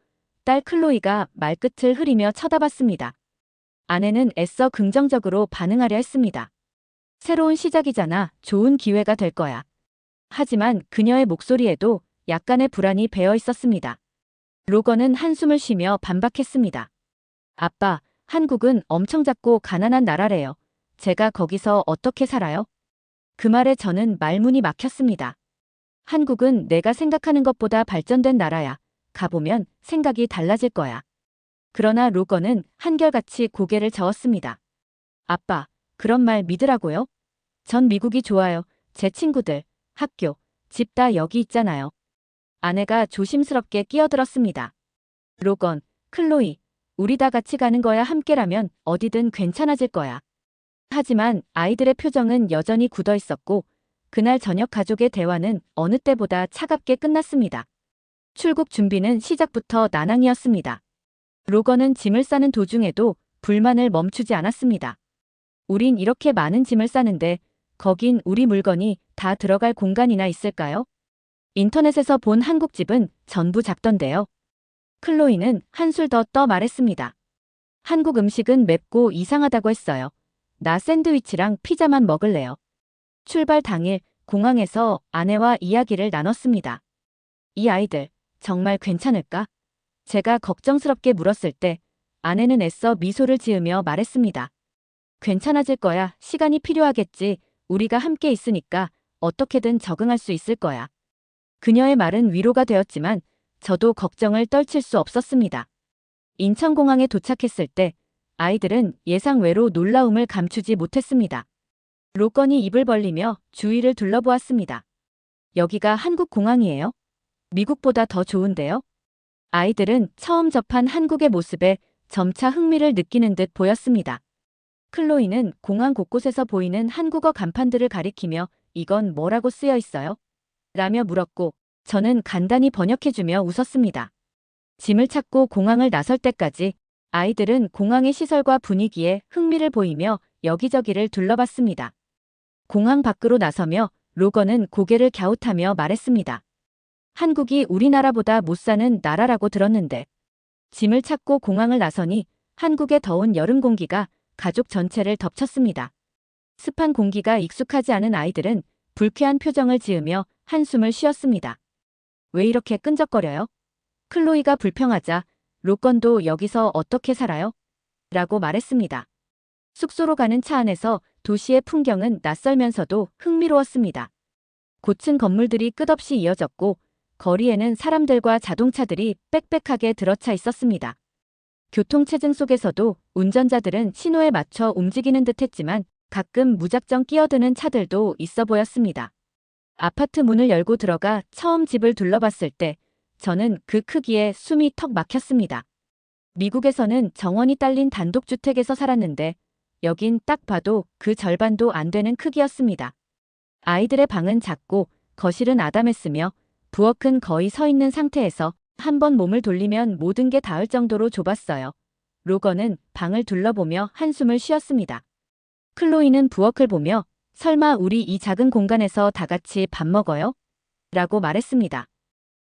딸 클로이가 말끝을 흐리며 쳐다봤습니다. 아내는 애써 긍정적으로 반응하려 했습니다. 새로운 시작이잖아. 좋은 기회가 될 거야. 하지만 그녀의 목소리에도 약간의 불안이 배어 있었습니다. 로건은 한숨을 쉬며 반박했습니다. 아빠, 한국은 엄청 작고 가난한 나라래요. 제가 거기서 어떻게 살아요? 그 말에 저는 말문이 막혔습니다. 한국은 내가 생각하는 것보다 발전된 나라야. 가보면 생각이 달라질 거야. 그러나 로건은 한결같이 고개를 저었습니다. 아빠, 그런 말 믿으라고요? 전 미국이 좋아요. 제 친구들, 학교, 집 다 여기 있잖아요. 아내가 조심스럽게 끼어들었습니다. 로건, 클로이, 우리 다 같이 가는 거야. 함께라면 어디든 괜찮아질 거야. 하지만 아이들의 표정은 여전히 굳어 있었고 그날 저녁 가족의 대화는 어느 때보다 차갑게 끝났습니다. 출국 준비는 시작부터 난항이었습니다. 로건은 짐을 싸는 도중에도 불만을 멈추지 않았습니다. 우린 이렇게 많은 짐을 싸는데 거긴 우리 물건이 다 들어갈 공간이나 있을까요? 인터넷에서 본 한국집은 전부 작던데요. 클로이는 한술 더 떠 말했습니다. 한국 음식은 맵고 이상하다고 했어요. 나 샌드위치랑 피자만 먹을래요. 출발 당일 공항에서 아내와 이야기를 나눴습니다. 이 아이들 정말 괜찮을까? 제가 걱정스럽게 물었을 때 아내는 애써 미소를 지으며 말했습니다. 괜찮아질 거야. 시간이 필요하겠지. 우리가 함께 있으니까 어떻게든 적응할 수 있을 거야. 그녀의 말은 위로가 되었지만 저도 걱정을 떨칠 수 없었습니다. 인천공항에 도착했을 때 아이들은 예상외로 놀라움을 감추지 못했습니다. 로건이 입을 벌리며 주위를 둘러보았습니다. 여기가 한국 공항이에요? 미국보다 더 좋은데요? 아이들은 처음 접한 한국의 모습에 점차 흥미를 느끼는 듯 보였습니다. 클로이는 공항 곳곳에서 보이는 한국어 간판들을 가리키며 이건 뭐라고 쓰여 있어요? 라며 물었고 저는 간단히 번역해주며 웃었습니다. 짐을 찾고 공항을 나설 때까지 아이들은 공항의 시설과 분위기에 흥미를 보이며 여기저기를 둘러봤습니다. 공항 밖으로 나서며 로건은 고개를 갸웃하며 말했습니다. 한국이 우리나라보다 못 사는 나라라고 들었는데. 짐을 찾고 공항을 나서니 한국의 더운 여름 공기가 가족 전체를 덮쳤습니다. 습한 공기가 익숙하지 않은 아이들은 불쾌한 표정을 지으며 한숨을 쉬었습니다. 왜 이렇게 끈적거려요? 클로이가 불평하자 로건도 여기서 어떻게 살아요? 라고 말했습니다. 숙소로 가는 차 안에서 도시의 풍경은 낯설면서도 흥미로웠습니다. 고층 건물들이 끝없이 이어졌고 거리에는 사람들과 자동차들이 빽빽하게 들어차 있었습니다. 교통체증 속에서도 운전자들은 신호에 맞춰 움직이는 듯했지만 가끔 무작정 끼어드는 차들도 있어 보였습니다. 아파트 문을 열고 들어가 처음 집을 둘러봤을 때 저는 그 크기에 숨이 턱 막혔습니다. 미국에서는 정원이 딸린 단독주택에서 살았는데 여긴 딱 봐도 그 절반도 안 되는 크기였습니다. 아이들의 방은 작고 거실은 아담했으며 부엌은 거의 서 있는 상태에서 한 번 몸을 돌리면 모든 게 닿을 정도로 좁았어요. 로건은 방을 둘러보며 한숨을 쉬었습니다. 클로이는 부엌을 보며 설마 우리 이 작은 공간에서 다 같이 밥 먹어요? 라고 말했습니다.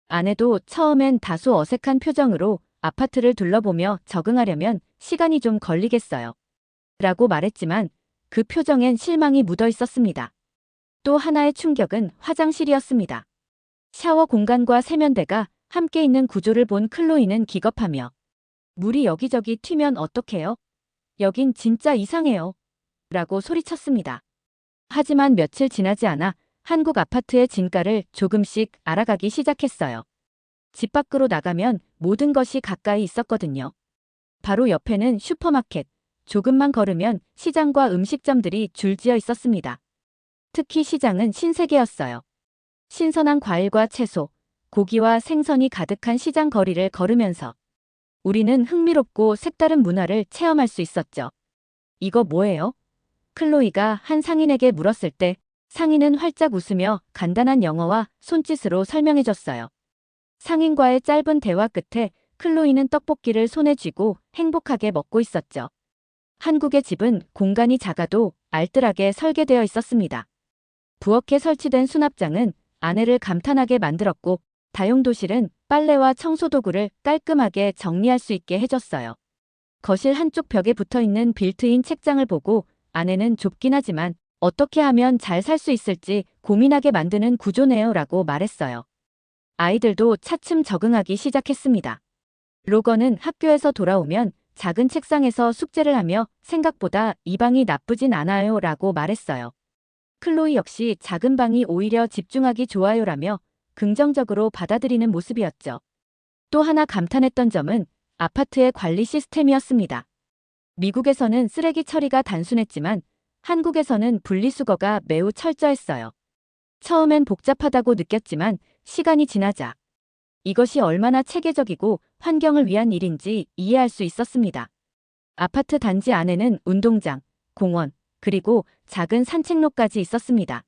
아내도 처음엔 다소 어색한 표정으로 아파트를 둘러보며 적응하려면 시간이 좀 걸리겠어요. 라고 말했지만 그 표정엔 실망이 묻어 있었습니다. 또 하나의 충격은 화장실이었습니다. 샤워 공간과 세면대가 함께 있는 구조를 본 클로이는 기겁하며 물이 여기저기 튀면 어떡해요? 여긴 진짜 이상해요. 라고 소리쳤습니다. 하지만 며칠 지나지 않아 한국 아파트의 진가를 조금씩 알아가기 시작했어요. 집 밖으로 나가면 모든 것이 가까이 있었거든요. 바로 옆에는 슈퍼마켓, 조금만 걸으면 시장과 음식점들이 줄지어 있었습니다. 특히 시장은 신세계였어요. 신선한 과일과 채소, 고기와 생선이 가득한 시장 거리를 걸으면서 우리는 흥미롭고 색다른 문화를 체험할 수 있었죠. 이거 뭐예요? 클로이가 한 상인에게 물었을 때 상인은 활짝 웃으며 간단한 영어와 손짓으로 설명해줬어요. 상인과의 짧은 대화 끝에 클로이는 떡볶이를 손에 쥐고 행복하게 먹고 있었죠. 한국의 집은 공간이 작아도 알뜰하게 설계되어 있었습니다. 부엌에 설치된 수납장은 아내를 감탄하게 만들었고 다용도실은 빨래와 청소도구를 깔끔하게 정리할 수 있게 해줬어요. 거실 한쪽 벽에 붙어있는 빌트인 책장을 보고 아내는 좁긴 하지만 어떻게 하면 잘 살 수 있을지 고민하게 만드는 구조네요 라고 말했어요. 아이들도 차츰 적응하기 시작했습니다. 로건은 학교에서 돌아오면 작은 책상에서 숙제를 하며 생각보다 이 방이 나쁘진 않아요 라고 말했어요. 클로이 역시 작은 방이 오히려 집중하기 좋아요라며 긍정적으로 받아들이는 모습이었죠. 또 하나 감탄했던 점은 아파트의 관리 시스템이었습니다. 미국에서는 쓰레기 처리가 단순했지만 한국에서는 분리수거가 매우 철저했어요. 처음엔 복잡하다고 느꼈지만 시간이 지나자 이것이 얼마나 체계적이고 환경을 위한 일인지 이해할 수 있었습니다. 아파트 단지 안에는 운동장, 공원, 그리고 작은 산책로까지 있었습니다.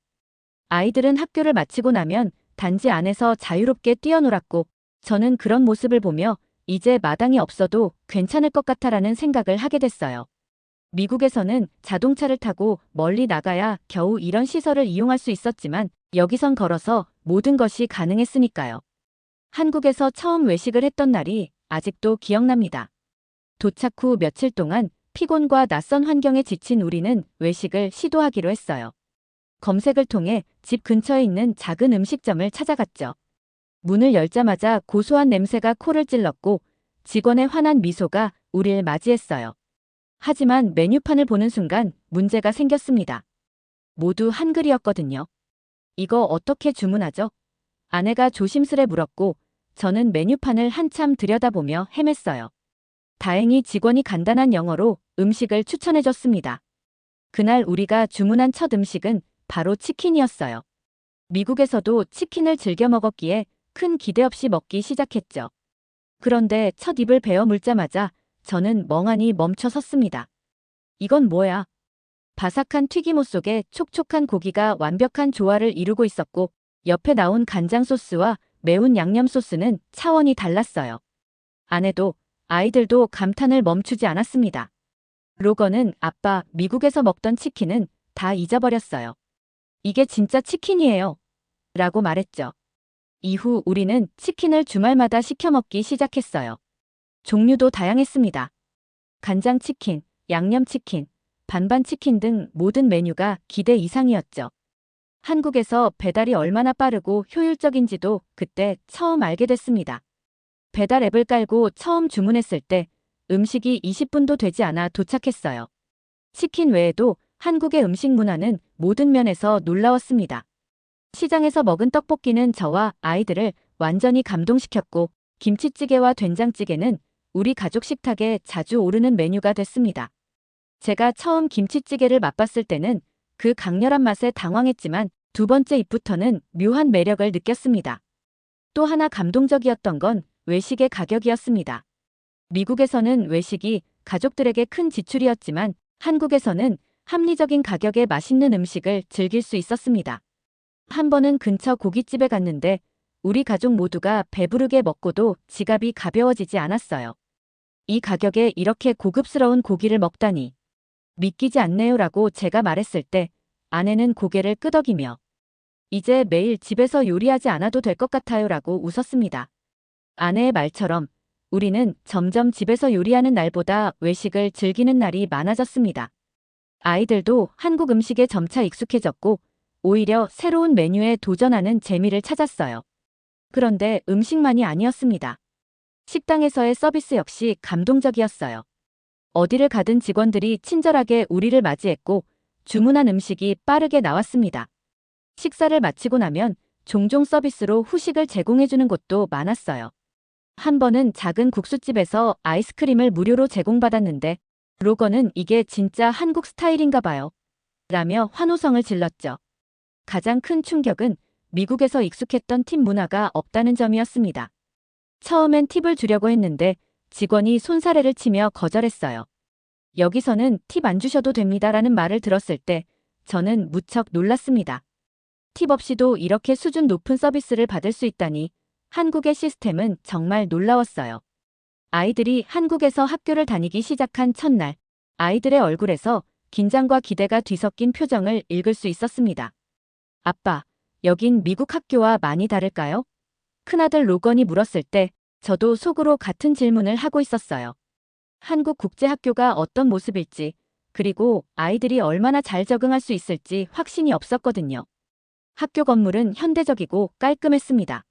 아이들은 학교를 마치고 나면 단지 안에서 자유롭게 뛰어놀았고 저는 그런 모습을 보며 이제 마당이 없어도 괜찮을 것 같아라는 생각을 하게 됐어요. 미국에서는 자동차를 타고 멀리 나가야 겨우 이런 시설을 이용할 수 있었지만 여기선 걸어서 모든 것이 가능했으니까요. 한국에서 처음 외식을 했던 날이 아직도 기억납니다. 도착 후 며칠 동안 피곤과 낯선 환경에 지친 우리는 외식을 시도하기로 했어요. 검색을 통해 집 근처에 있는 작은 음식점을 찾아갔죠. 문을 열자마자 고소한 냄새가 코를 찔렀고 직원의 환한 미소가 우릴 맞이했어요. 하지만 메뉴판을 보는 순간 문제가 생겼습니다. 모두 한글이었거든요. 이거 어떻게 주문하죠? 아내가 조심스레 물었고 저는 메뉴판을 한참 들여다보며 헤맸어요. 다행히 직원이 간단한 영어로 음식을 추천해줬습니다. 그날 우리가 주문한 첫 음식은 바로 치킨이었어요. 미국에서도 치킨을 즐겨 먹었기에 큰 기대 없이 먹기 시작했죠. 그런데 첫 입을 베어 물자마자 저는 멍하니 멈춰 섰습니다. 이건 뭐야? 바삭한 튀김옷 속에 촉촉한 고기가 완벽한 조화를 이루고 있었고 옆에 나온 간장 소스와 매운 양념 소스는 차원이 달랐어요. 아내도 아이들도 감탄을 멈추지 않았습니다. 로건은 아빠, 미국에서 먹던 치킨은 다 잊어버렸어요. 이게 진짜 치킨이에요. 라고 말했죠. 이후 우리는 치킨을 주말마다 시켜 먹기 시작했어요. 종류도 다양했습니다. 간장치킨, 양념치킨, 반반치킨 등 모든 메뉴가 기대 이상이었죠. 한국에서 배달이 얼마나 빠르고 효율적인지도 그때 처음 알게 됐습니다. 배달 앱을 깔고 처음 주문했을 때 음식이 20분도 되지 않아 도착했어요. 치킨 외에도 한국의 음식 문화는 모든 면에서 놀라웠습니다. 시장에서 먹은 떡볶이는 저와 아이들을 완전히 감동시켰고 김치찌개와 된장찌개는 우리 가족 식탁에 자주 오르는 메뉴가 됐습니다. 제가 처음 김치찌개를 맛봤을 때는 그 강렬한 맛에 당황했지만 두 번째 입부터는 묘한 매력을 느꼈습니다. 또 하나 감동적이었던 건 외식의 가격이었습니다. 미국에서는 외식이 가족들에게 큰 지출이었지만 한국에서는 합리적인 가격에 맛있는 음식을 즐길 수 있었습니다. 한 번은 근처 고깃집에 갔는데 우리 가족 모두가 배부르게 먹고도 지갑이 가벼워지지 않았어요. 이 가격에 이렇게 고급스러운 고기를 먹다니 믿기지 않네요라고 제가 말했을 때 아내는 고개를 끄덕이며 이제 매일 집에서 요리하지 않아도 될 것 같아요라고 웃었습니다. 아내의 말처럼 우리는 점점 집에서 요리하는 날보다 외식을 즐기는 날이 많아졌습니다. 아이들도 한국 음식에 점차 익숙해졌고 오히려 새로운 메뉴에 도전하는 재미를 찾았어요. 그런데 음식만이 아니었습니다. 식당에서의 서비스 역시 감동적이었어요. 어디를 가든 직원들이 친절하게 우리를 맞이했고 주문한 음식이 빠르게 나왔습니다. 식사를 마치고 나면 종종 서비스로 후식을 제공해주는 곳도 많았어요. 한 번은 작은 국수집에서 아이스크림을 무료로 제공받았는데 로건은 이게 진짜 한국 스타일인가 봐요. 라며 환호성을 질렀죠. 가장 큰 충격은 미국에서 익숙했던 팁 문화가 없다는 점이었습니다. 처음엔 팁을 주려고 했는데 직원이 손사래를 치며 거절했어요. 여기서는 팁 안 주셔도 됩니다라는 말을 들었을 때 저는 무척 놀랐습니다. 팁 없이도 이렇게 수준 높은 서비스를 받을 수 있다니 한국의 시스템은 정말 놀라웠어요. 아이들이 한국에서 학교를 다니기 시작한 첫날, 아이들의 얼굴에서 긴장과 기대가 뒤섞인 표정을 읽을 수 있었습니다. 아빠, 여긴 미국 학교와 많이 다를까요? 큰아들 로건이 물었을 때 저도 속으로 같은 질문을 하고 있었어요. 한국 국제학교가 어떤 모습일지, 그리고 아이들이 얼마나 잘 적응할 수 있을지 확신이 없었거든요. 학교 건물은 현대적이고 깔끔했습니다.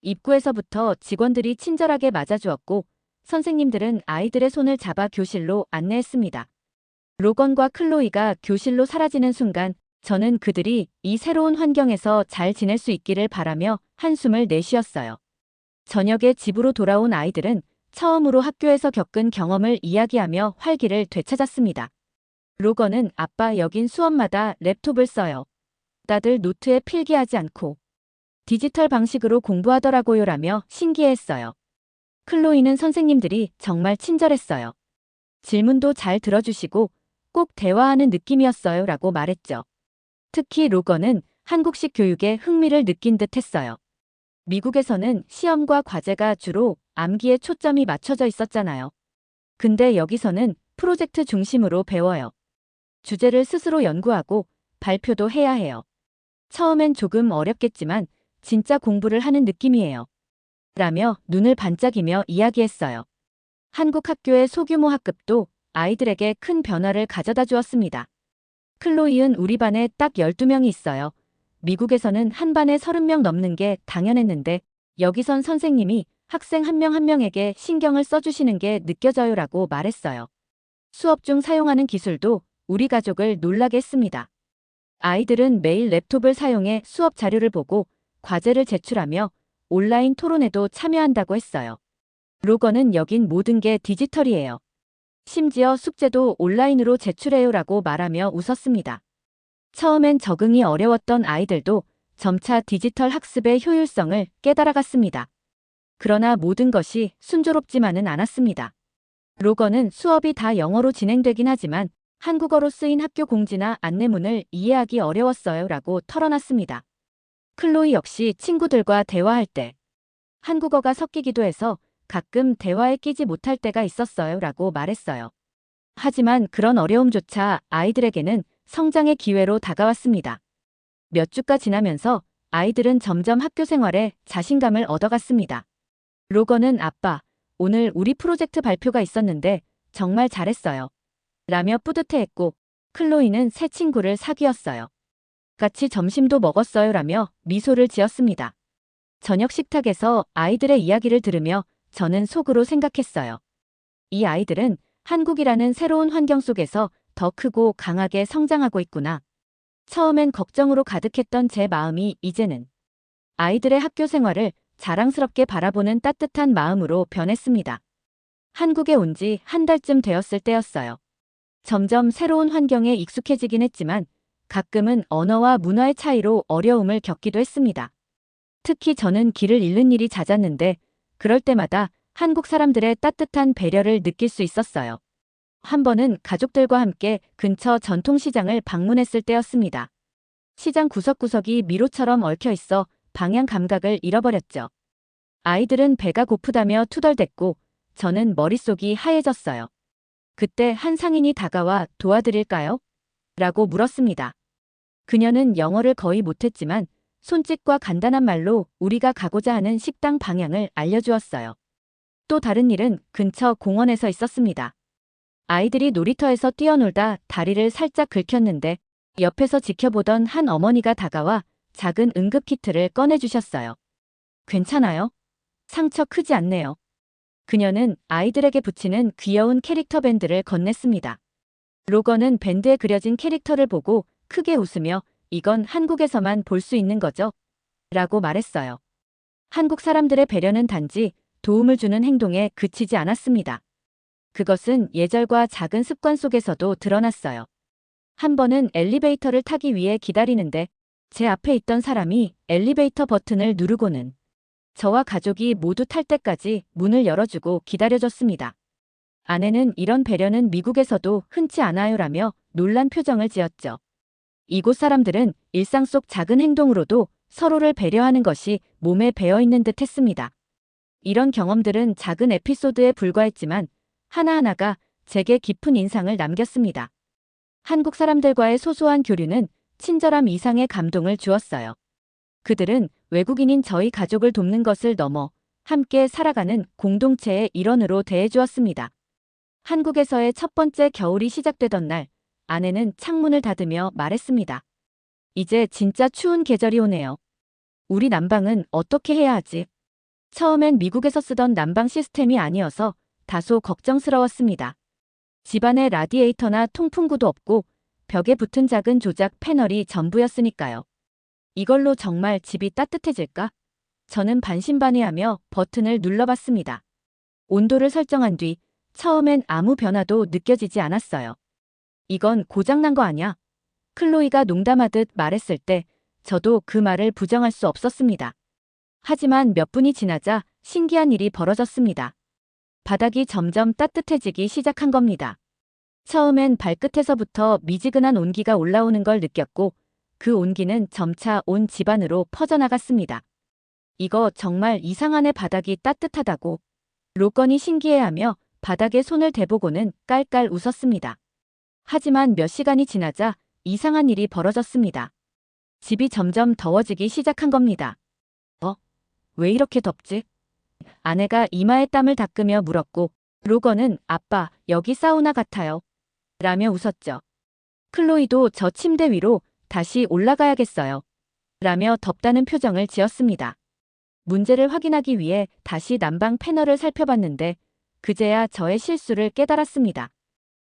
입구에서부터 직원들이 친절하게 맞아주었고 선생님들은 아이들의 손을 잡아 교실로 안내했습니다. 로건과 클로이가 교실로 사라지는 순간 저는 그들이 이 새로운 환경에서 잘 지낼 수 있기를 바라며 한숨을 내쉬었어요. 저녁에 집으로 돌아온 아이들은 처음으로 학교에서 겪은 경험을 이야기하며 활기를 되찾았습니다. 로건은 아빠 여긴 수업마다 랩톱을 써요. 다들 노트에 필기하지 않고 디지털 방식으로 공부하더라고요라며 신기해했어요. 클로이는 선생님들이 정말 친절했어요. 질문도 잘 들어주시고 꼭 대화하는 느낌이었어요 라고 말했죠. 특히 로건은 한국식 교육에 흥미를 느낀 듯 했어요. 미국에서는 시험과 과제가 주로 암기에 초점이 맞춰져 있었잖아요. 근데 여기서는 프로젝트 중심으로 배워요. 주제를 스스로 연구하고 발표도 해야 해요. 처음엔 조금 어렵겠지만 진짜 공부를 하는 느낌이에요. 라며 눈을 반짝이며 이야기했어요. 한국 학교의 소규모 학급도 아이들에게 큰 변화를 가져다 주었습니다. 클로이은 우리 반에 딱 12명이 있어요. 미국에서는 한 반에 30명 넘는 게 당연했는데 여기선 선생님이 학생 한 명 한 명에게 신경을 써주시는 게 느껴져요라고 말했어요. 수업 중 사용하는 기술도 우리 가족을 놀라게 했습니다. 아이들은 매일 랩톱을 사용해 수업 자료를 보고 과제를 제출하며 온라인 토론에도 참여한다고 했어요. 로건은 여긴 모든 게 디지털이에요. 심지어 숙제도 온라인으로 제출해요라고 말하며 웃었습니다. 처음엔 적응이 어려웠던 아이들도 점차 디지털 학습의 효율성을 깨달아갔습니다. 그러나 모든 것이 순조롭지만은 않았습니다. 로건은 수업이 다 영어로 진행되긴 하지만 한국어로 쓰인 학교 공지나 안내문을 이해하기 어려웠어요 라고 털어놨습니다. 클로이 역시 친구들과 대화할 때 한국어가 섞이기도 해서 가끔 대화에 끼지 못할 때가 있었어요 라고 말했어요. 하지만 그런 어려움조차 아이들에게는 성장의 기회로 다가왔습니다. 몇 주가 지나면서 아이들은 점점 학교 생활에 자신감을 얻어갔습니다. 로건은 아빠, 오늘 우리 프로젝트 발표가 있었는데 정말 잘했어요. 라며 뿌듯해했고 클로이는 새 친구를 사귀었어요. 같이 점심도 먹었어요 라며 미소를 지었습니다. 저녁 식탁에서 아이들의 이야기를 들으며 저는 속으로 생각했어요. 이 아이들은 한국이라는 새로운 환경 속에서 더 크고 강하게 성장하고 있구나. 처음엔 걱정으로 가득했던 제 마음이 이제는 아이들의 학교 생활을 자랑스럽게 바라보는 따뜻한 마음으로 변했습니다. 한국에 온 지 한 달쯤 되었을 때였어요. 점점 새로운 환경에 익숙해지긴 했지만 가끔은 언어와 문화의 차이로 어려움을 겪기도 했습니다. 특히 저는 길을 잃는 일이 잦았는데 그럴 때마다 한국 사람들의 따뜻한 배려를 느낄 수 있었어요. 한 번은 가족들과 함께 근처 전통시장을 방문했을 때였습니다. 시장 구석구석이 미로처럼 얽혀 있어 방향 감각을 잃어버렸죠. 아이들은 배가 고프다며 투덜댔고 저는 머릿속이 하얘졌어요. 그때 한 상인이 다가와 도와드릴까요? 라고 물었습니다. 그녀는 영어를 거의 못했지만 손짓과 간단한 말로 우리가 가고자 하는 식당 방향을 알려주었어요. 또 다른 일은 근처 공원에서 있었습니다. 아이들이 놀이터에서 뛰어놀다 다리를 살짝 긁혔는데 옆에서 지켜보던 한 어머니가 다가와 작은 응급키트를 꺼내주셨어요. 괜찮아요? 상처 크지 않네요. 그녀는 아이들에게 붙이는 귀여운 캐릭터 밴드를 건넸습니다. 로건은 밴드에 그려진 캐릭터를 보고 크게 웃으며 이건 한국에서만 볼 수 있는 거죠? 라고 말했어요. 한국 사람들의 배려는 단지 도움을 주는 행동에 그치지 않았습니다. 그것은 예절과 작은 습관 속에서도 드러났어요. 한 번은 엘리베이터를 타기 위해 기다리는데 제 앞에 있던 사람이 엘리베이터 버튼을 누르고는 저와 가족이 모두 탈 때까지 문을 열어주고 기다려줬습니다. 아내는 이런 배려는 미국에서도 흔치 않아요라며 놀란 표정을 지었죠. 이곳 사람들은 일상 속 작은 행동으로도 서로를 배려하는 것이 몸에 배어있는 듯 했습니다. 이런 경험들은 작은 에피소드에 불과했지만 하나하나가 제게 깊은 인상을 남겼습니다. 한국 사람들과의 소소한 교류는 친절함 이상의 감동을 주었어요. 그들은 외국인인 저희 가족을 돕는 것을 넘어 함께 살아가는 공동체의 일원으로 대해주었습니다. 한국에서의 첫 번째 겨울이 시작되던 날, 아내는 창문을 닫으며 말했습니다. 이제 진짜 추운 계절이 오네요. 우리 난방은 어떻게 해야 하지? 처음엔 미국에서 쓰던 난방 시스템이 아니어서 다소 걱정스러웠습니다. 집안에 라디에이터나 통풍구도 없고 벽에 붙은 작은 조작 패널이 전부였으니까요. 이걸로 정말 집이 따뜻해질까? 저는 반신반의하며 버튼을 눌러봤습니다. 온도를 설정한 뒤 처음엔 아무 변화도 느껴지지 않았어요. 이건 고장난 거 아냐? 클로이가 농담하듯 말했을 때 저도 그 말을 부정할 수 없었습니다. 하지만 몇 분이 지나자 신기한 일이 벌어졌습니다. 바닥이 점점 따뜻해지기 시작한 겁니다. 처음엔 발끝에서부터 미지근한 온기가 올라오는 걸 느꼈고 그 온기는 점차 온 집안으로 퍼져나갔습니다. 이거 정말 이상하네 바닥이 따뜻하다고. 로건이 신기해하며 바닥에 손을 대보고는 깔깔 웃었습니다. 하지만 몇 시간이 지나자 이상한 일이 벌어졌습니다. 집이 점점 더워지기 시작한 겁니다. 왜 이렇게 덥지? 아내가 이마에 땀을 닦으며 물었고 로건은 아빠, 여기 사우나 같아요. 라며 웃었죠. 클로이도 저 침대 위로 다시 올라가야겠어요. 라며 덥다는 표정을 지었습니다. 문제를 확인하기 위해 다시 난방 패널을 살펴봤는데 그제야 저의 실수를 깨달았습니다.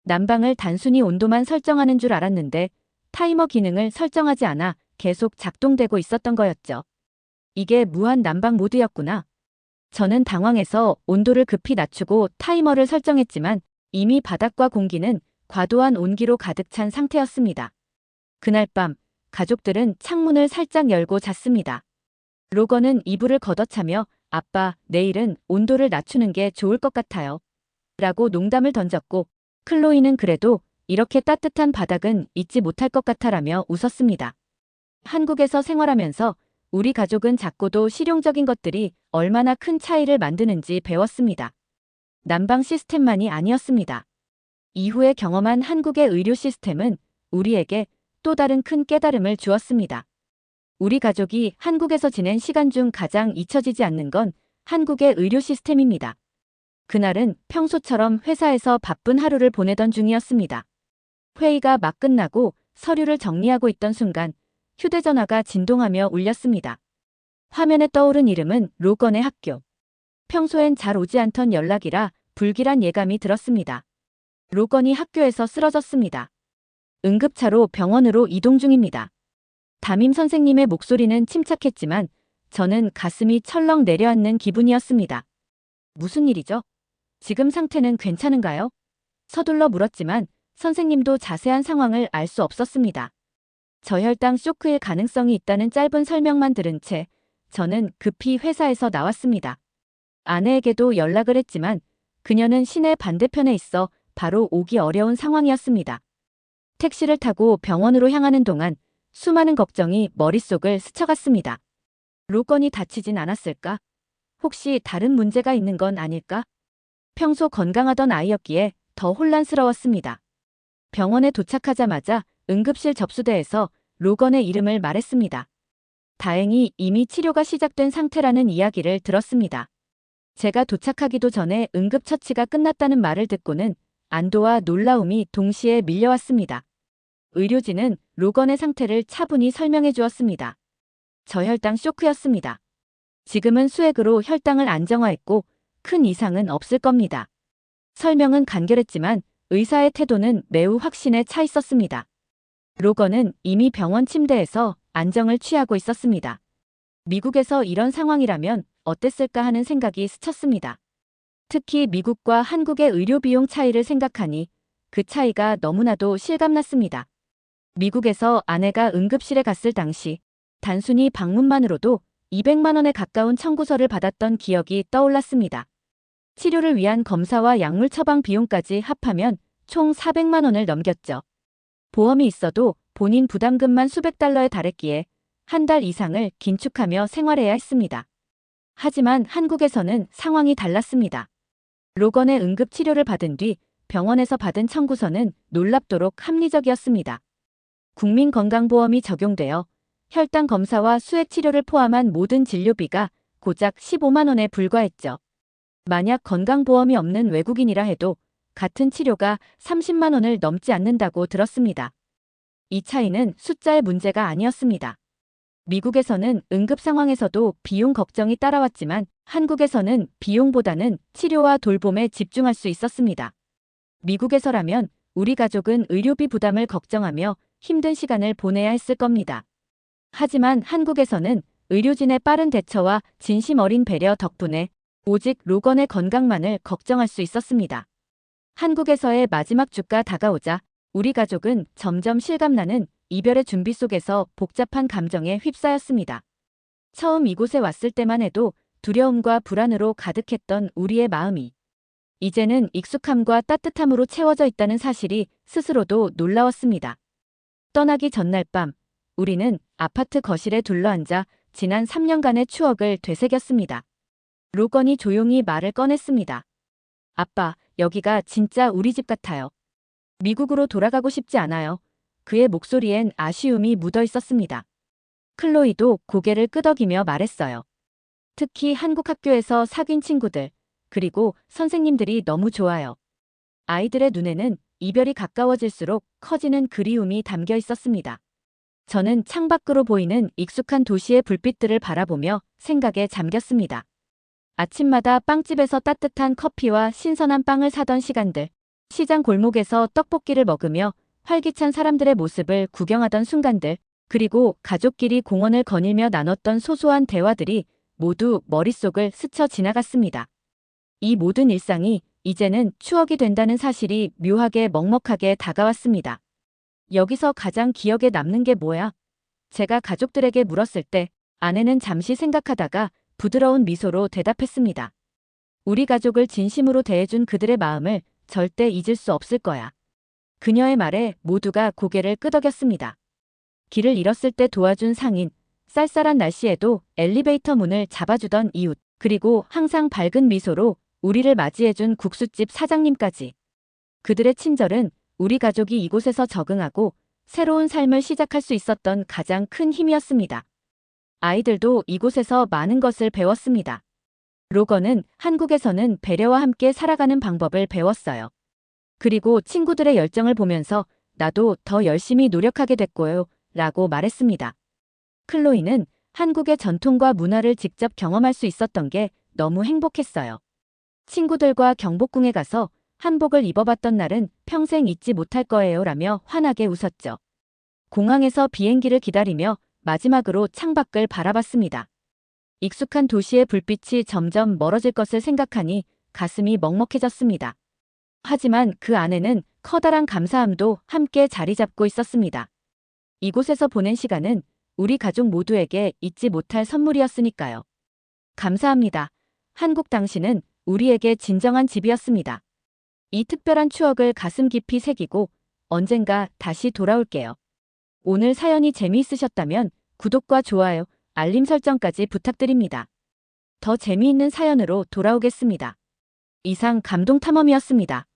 난방을 단순히 온도만 설정하는 줄 알았는데 타이머 기능을 설정하지 않아 계속 작동되고 있었던 거였죠. 이게 무한 난방 모드였구나. 저는 당황해서 온도를 급히 낮추고 타이머를 설정했지만 이미 바닥과 공기는 과도한 온기로 가득 찬 상태였습니다. 그날 밤 가족들은 창문을 살짝 열고 잤습니다. 로건은 이불을 걷어차며 아빠, 내일은 온도를 낮추는 게 좋을 것 같아요. 라고 농담을 던졌고 클로이는 그래도 이렇게 따뜻한 바닥은 잊지 못할 것 같아라며 웃었습니다. 한국에서 생활하면서 우리 가족은 작고도 실용적인 것들이 얼마나 큰 차이를 만드는지 배웠습니다. 난방 시스템만이 아니었습니다. 이후에 경험한 한국의 의료 시스템은 우리에게 또 다른 큰 깨달음을 주었습니다. 우리 가족이 한국에서 지낸 시간 중 가장 잊혀지지 않는 건 한국의 의료 시스템입니다. 그날은 평소처럼 회사에서 바쁜 하루를 보내던 중이었습니다. 회의가 막 끝나고 서류를 정리하고 있던 순간 휴대전화가 진동하며 울렸습니다. 화면에 떠오른 이름은 로건의 학교. 평소엔 잘 오지 않던 연락이라 불길한 예감이 들었습니다. 로건이 학교에서 쓰러졌습니다. 응급차로 병원으로 이동 중입니다. 담임 선생님의 목소리는 침착했지만 저는 가슴이 철렁 내려앉는 기분이었습니다. 무슨 일이죠? 지금 상태는 괜찮은가요? 서둘러 물었지만 선생님도 자세한 상황을 알 수 없었습니다. 저혈당 쇼크의 가능성이 있다는 짧은 설명만 들은 채 저는 급히 회사에서 나왔습니다. 아내에게도 연락을 했지만 그녀는 시내 반대편에 있어 바로 오기 어려운 상황이었습니다. 택시를 타고 병원으로 향하는 동안 수많은 걱정이 머릿속을 스쳐갔습니다. 로건이 다치진 않았을까? 혹시 다른 문제가 있는 건 아닐까? 평소 건강하던 아이였기에 더 혼란스러웠습니다. 병원에 도착하자마자 응급실 접수대에서 로건의 이름을 말했습니다. 다행히 이미 치료가 시작된 상태라는 이야기를 들었습니다. 제가 도착하기도 전에 응급처치가 끝났다는 말을 듣고는 안도와 놀라움이 동시에 밀려왔습니다. 의료진은 로건의 상태를 차분히 설명해 주었습니다. 저혈당 쇼크였습니다. 지금은 수액으로 혈당을 안정화했고 큰 이상은 없을 겁니다. 설명은 간결했지만 의사의 태도는 매우 확신에 차 있었습니다. 로건은 이미 병원 침대에서 안정을 취하고 있었습니다. 미국에서 이런 상황이라면 어땠을까 하는 생각이 스쳤습니다. 특히 미국과 한국의 의료 비용 차이를 생각하니 그 차이가 너무나도 실감났습니다. 미국에서 아내가 응급실에 갔을 당시 단순히 방문만으로도 200만 원에 가까운 청구서를 받았던 기억이 떠올랐습니다. 치료를 위한 검사와 약물 처방 비용까지 합하면 총 400만 원을 넘겼죠. 보험이 있어도 본인 부담금만 수백 달러에 달했기에 한 달 이상을 긴축하며 생활해야 했습니다. 하지만 한국에서는 상황이 달랐습니다. 로건의 응급 치료를 받은 뒤 병원에서 받은 청구서는 놀랍도록 합리적이었습니다. 국민건강보험이 적용되어 혈당 검사와 수액 치료를 포함한 모든 진료비가 고작 15만 원에 불과했죠. 만약 건강보험이 없는 외국인이라 해도 같은 치료가 30만 원을 넘지 않는다고 들었습니다. 이 차이는 숫자의 문제가 아니었습니다. 미국에서는 응급 상황에서도 비용 걱정이 따라왔지만 한국에서는 비용보다는 치료와 돌봄에 집중할 수 있었습니다. 미국에서라면 우리 가족은 의료비 부담을 걱정하며 힘든 시간을 보내야 했을 겁니다. 하지만 한국에서는 의료진의 빠른 대처와 진심 어린 배려 덕분에 오직 로건의 건강만을 걱정할 수 있었습니다. 한국에서의 마지막 주가 다가오자 우리 가족은 점점 실감나는 이별의 준비 속에서 복잡한 감정에 휩싸였습니다. 처음 이곳에 왔을 때만 해도 두려움과 불안으로 가득했던 우리의 마음이 이제는 익숙함과 따뜻함으로 채워져 있다는 사실이 스스로도 놀라웠습니다. 떠나기 전날 밤, 우리는 아파트 거실에 둘러앉아 지난 3년간의 추억을 되새겼습니다. 로건이 조용히 말을 꺼냈습니다. 아빠, 여기가 진짜 우리 집 같아요. 미국으로 돌아가고 싶지 않아요. 그의 목소리엔 아쉬움이 묻어 있었습니다. 클로이도 고개를 끄덕이며 말했어요. 특히 한국 학교에서 사귄 친구들, 그리고 선생님들이 너무 좋아요. 아이들의 눈에는 이별이 가까워질수록 커지는 그리움이 담겨 있었습니다. 저는 창밖으로 보이는 익숙한 도시의 불빛들을 바라보며 생각에 잠겼습니다. 아침마다 빵집에서 따뜻한 커피와 신선한 빵을 사던 시간들, 시장 골목에서 떡볶이를 먹으며 활기찬 사람들의 모습을 구경하던 순간들, 그리고 가족끼리 공원을 거닐며 나눴던 소소한 대화들이 모두 머릿속을 스쳐 지나갔습니다. 이 모든 일상이 이제는 추억이 된다는 사실이 묘하게 먹먹하게 다가왔습니다. 여기서 가장 기억에 남는 게 뭐야? 제가 가족들에게 물었을 때 아내는 잠시 생각하다가 부드러운 미소로 대답했습니다. 우리 가족을 진심으로 대해준 그들의 마음을 절대 잊을 수 없을 거야. 그녀의 말에 모두가 고개를 끄덕였습니다. 길을 잃었을 때 도와준 상인, 쌀쌀한 날씨에도 엘리베이터 문을 잡아주던 이웃, 그리고 항상 밝은 미소로 우리를 맞이해준 국수집 사장님까지. 그들의 친절은 우리 가족이 이곳에서 적응하고 새로운 삶을 시작할 수 있었던 가장 큰 힘이었습니다. 아이들도 이곳에서 많은 것을 배웠습니다. 로건은 한국에서는 배려와 함께 살아가는 방법을 배웠어요. 그리고 친구들의 열정을 보면서 나도 더 열심히 노력하게 됐고요, 라고 말했습니다. 클로이는 한국의 전통과 문화를 직접 경험할 수 있었던 게 너무 행복했어요. 친구들과 경복궁에 가서 한복을 입어봤던 날은 평생 잊지 못할 거예요 라며 환하게 웃었죠. 공항에서 비행기를 기다리며 마지막으로 창밖을 바라봤습니다. 익숙한 도시의 불빛이 점점 멀어질 것을 생각하니 가슴이 먹먹해졌습니다. 하지만 그 안에는 커다란 감사함도 함께 자리 잡고 있었습니다. 이곳에서 보낸 시간은 우리 가족 모두에게 잊지 못할 선물이었으니까요. 감사합니다. 한국 당시는 우리에게 진정한 집이었습니다. 이 특별한 추억을 가슴 깊이 새기고 언젠가 다시 돌아올게요. 오늘 사연이 재미있으셨다면 구독과 좋아요, 알림 설정까지 부탁드립니다. 더 재미있는 사연으로 돌아오겠습니다. 이상 감동탐험이었습니다.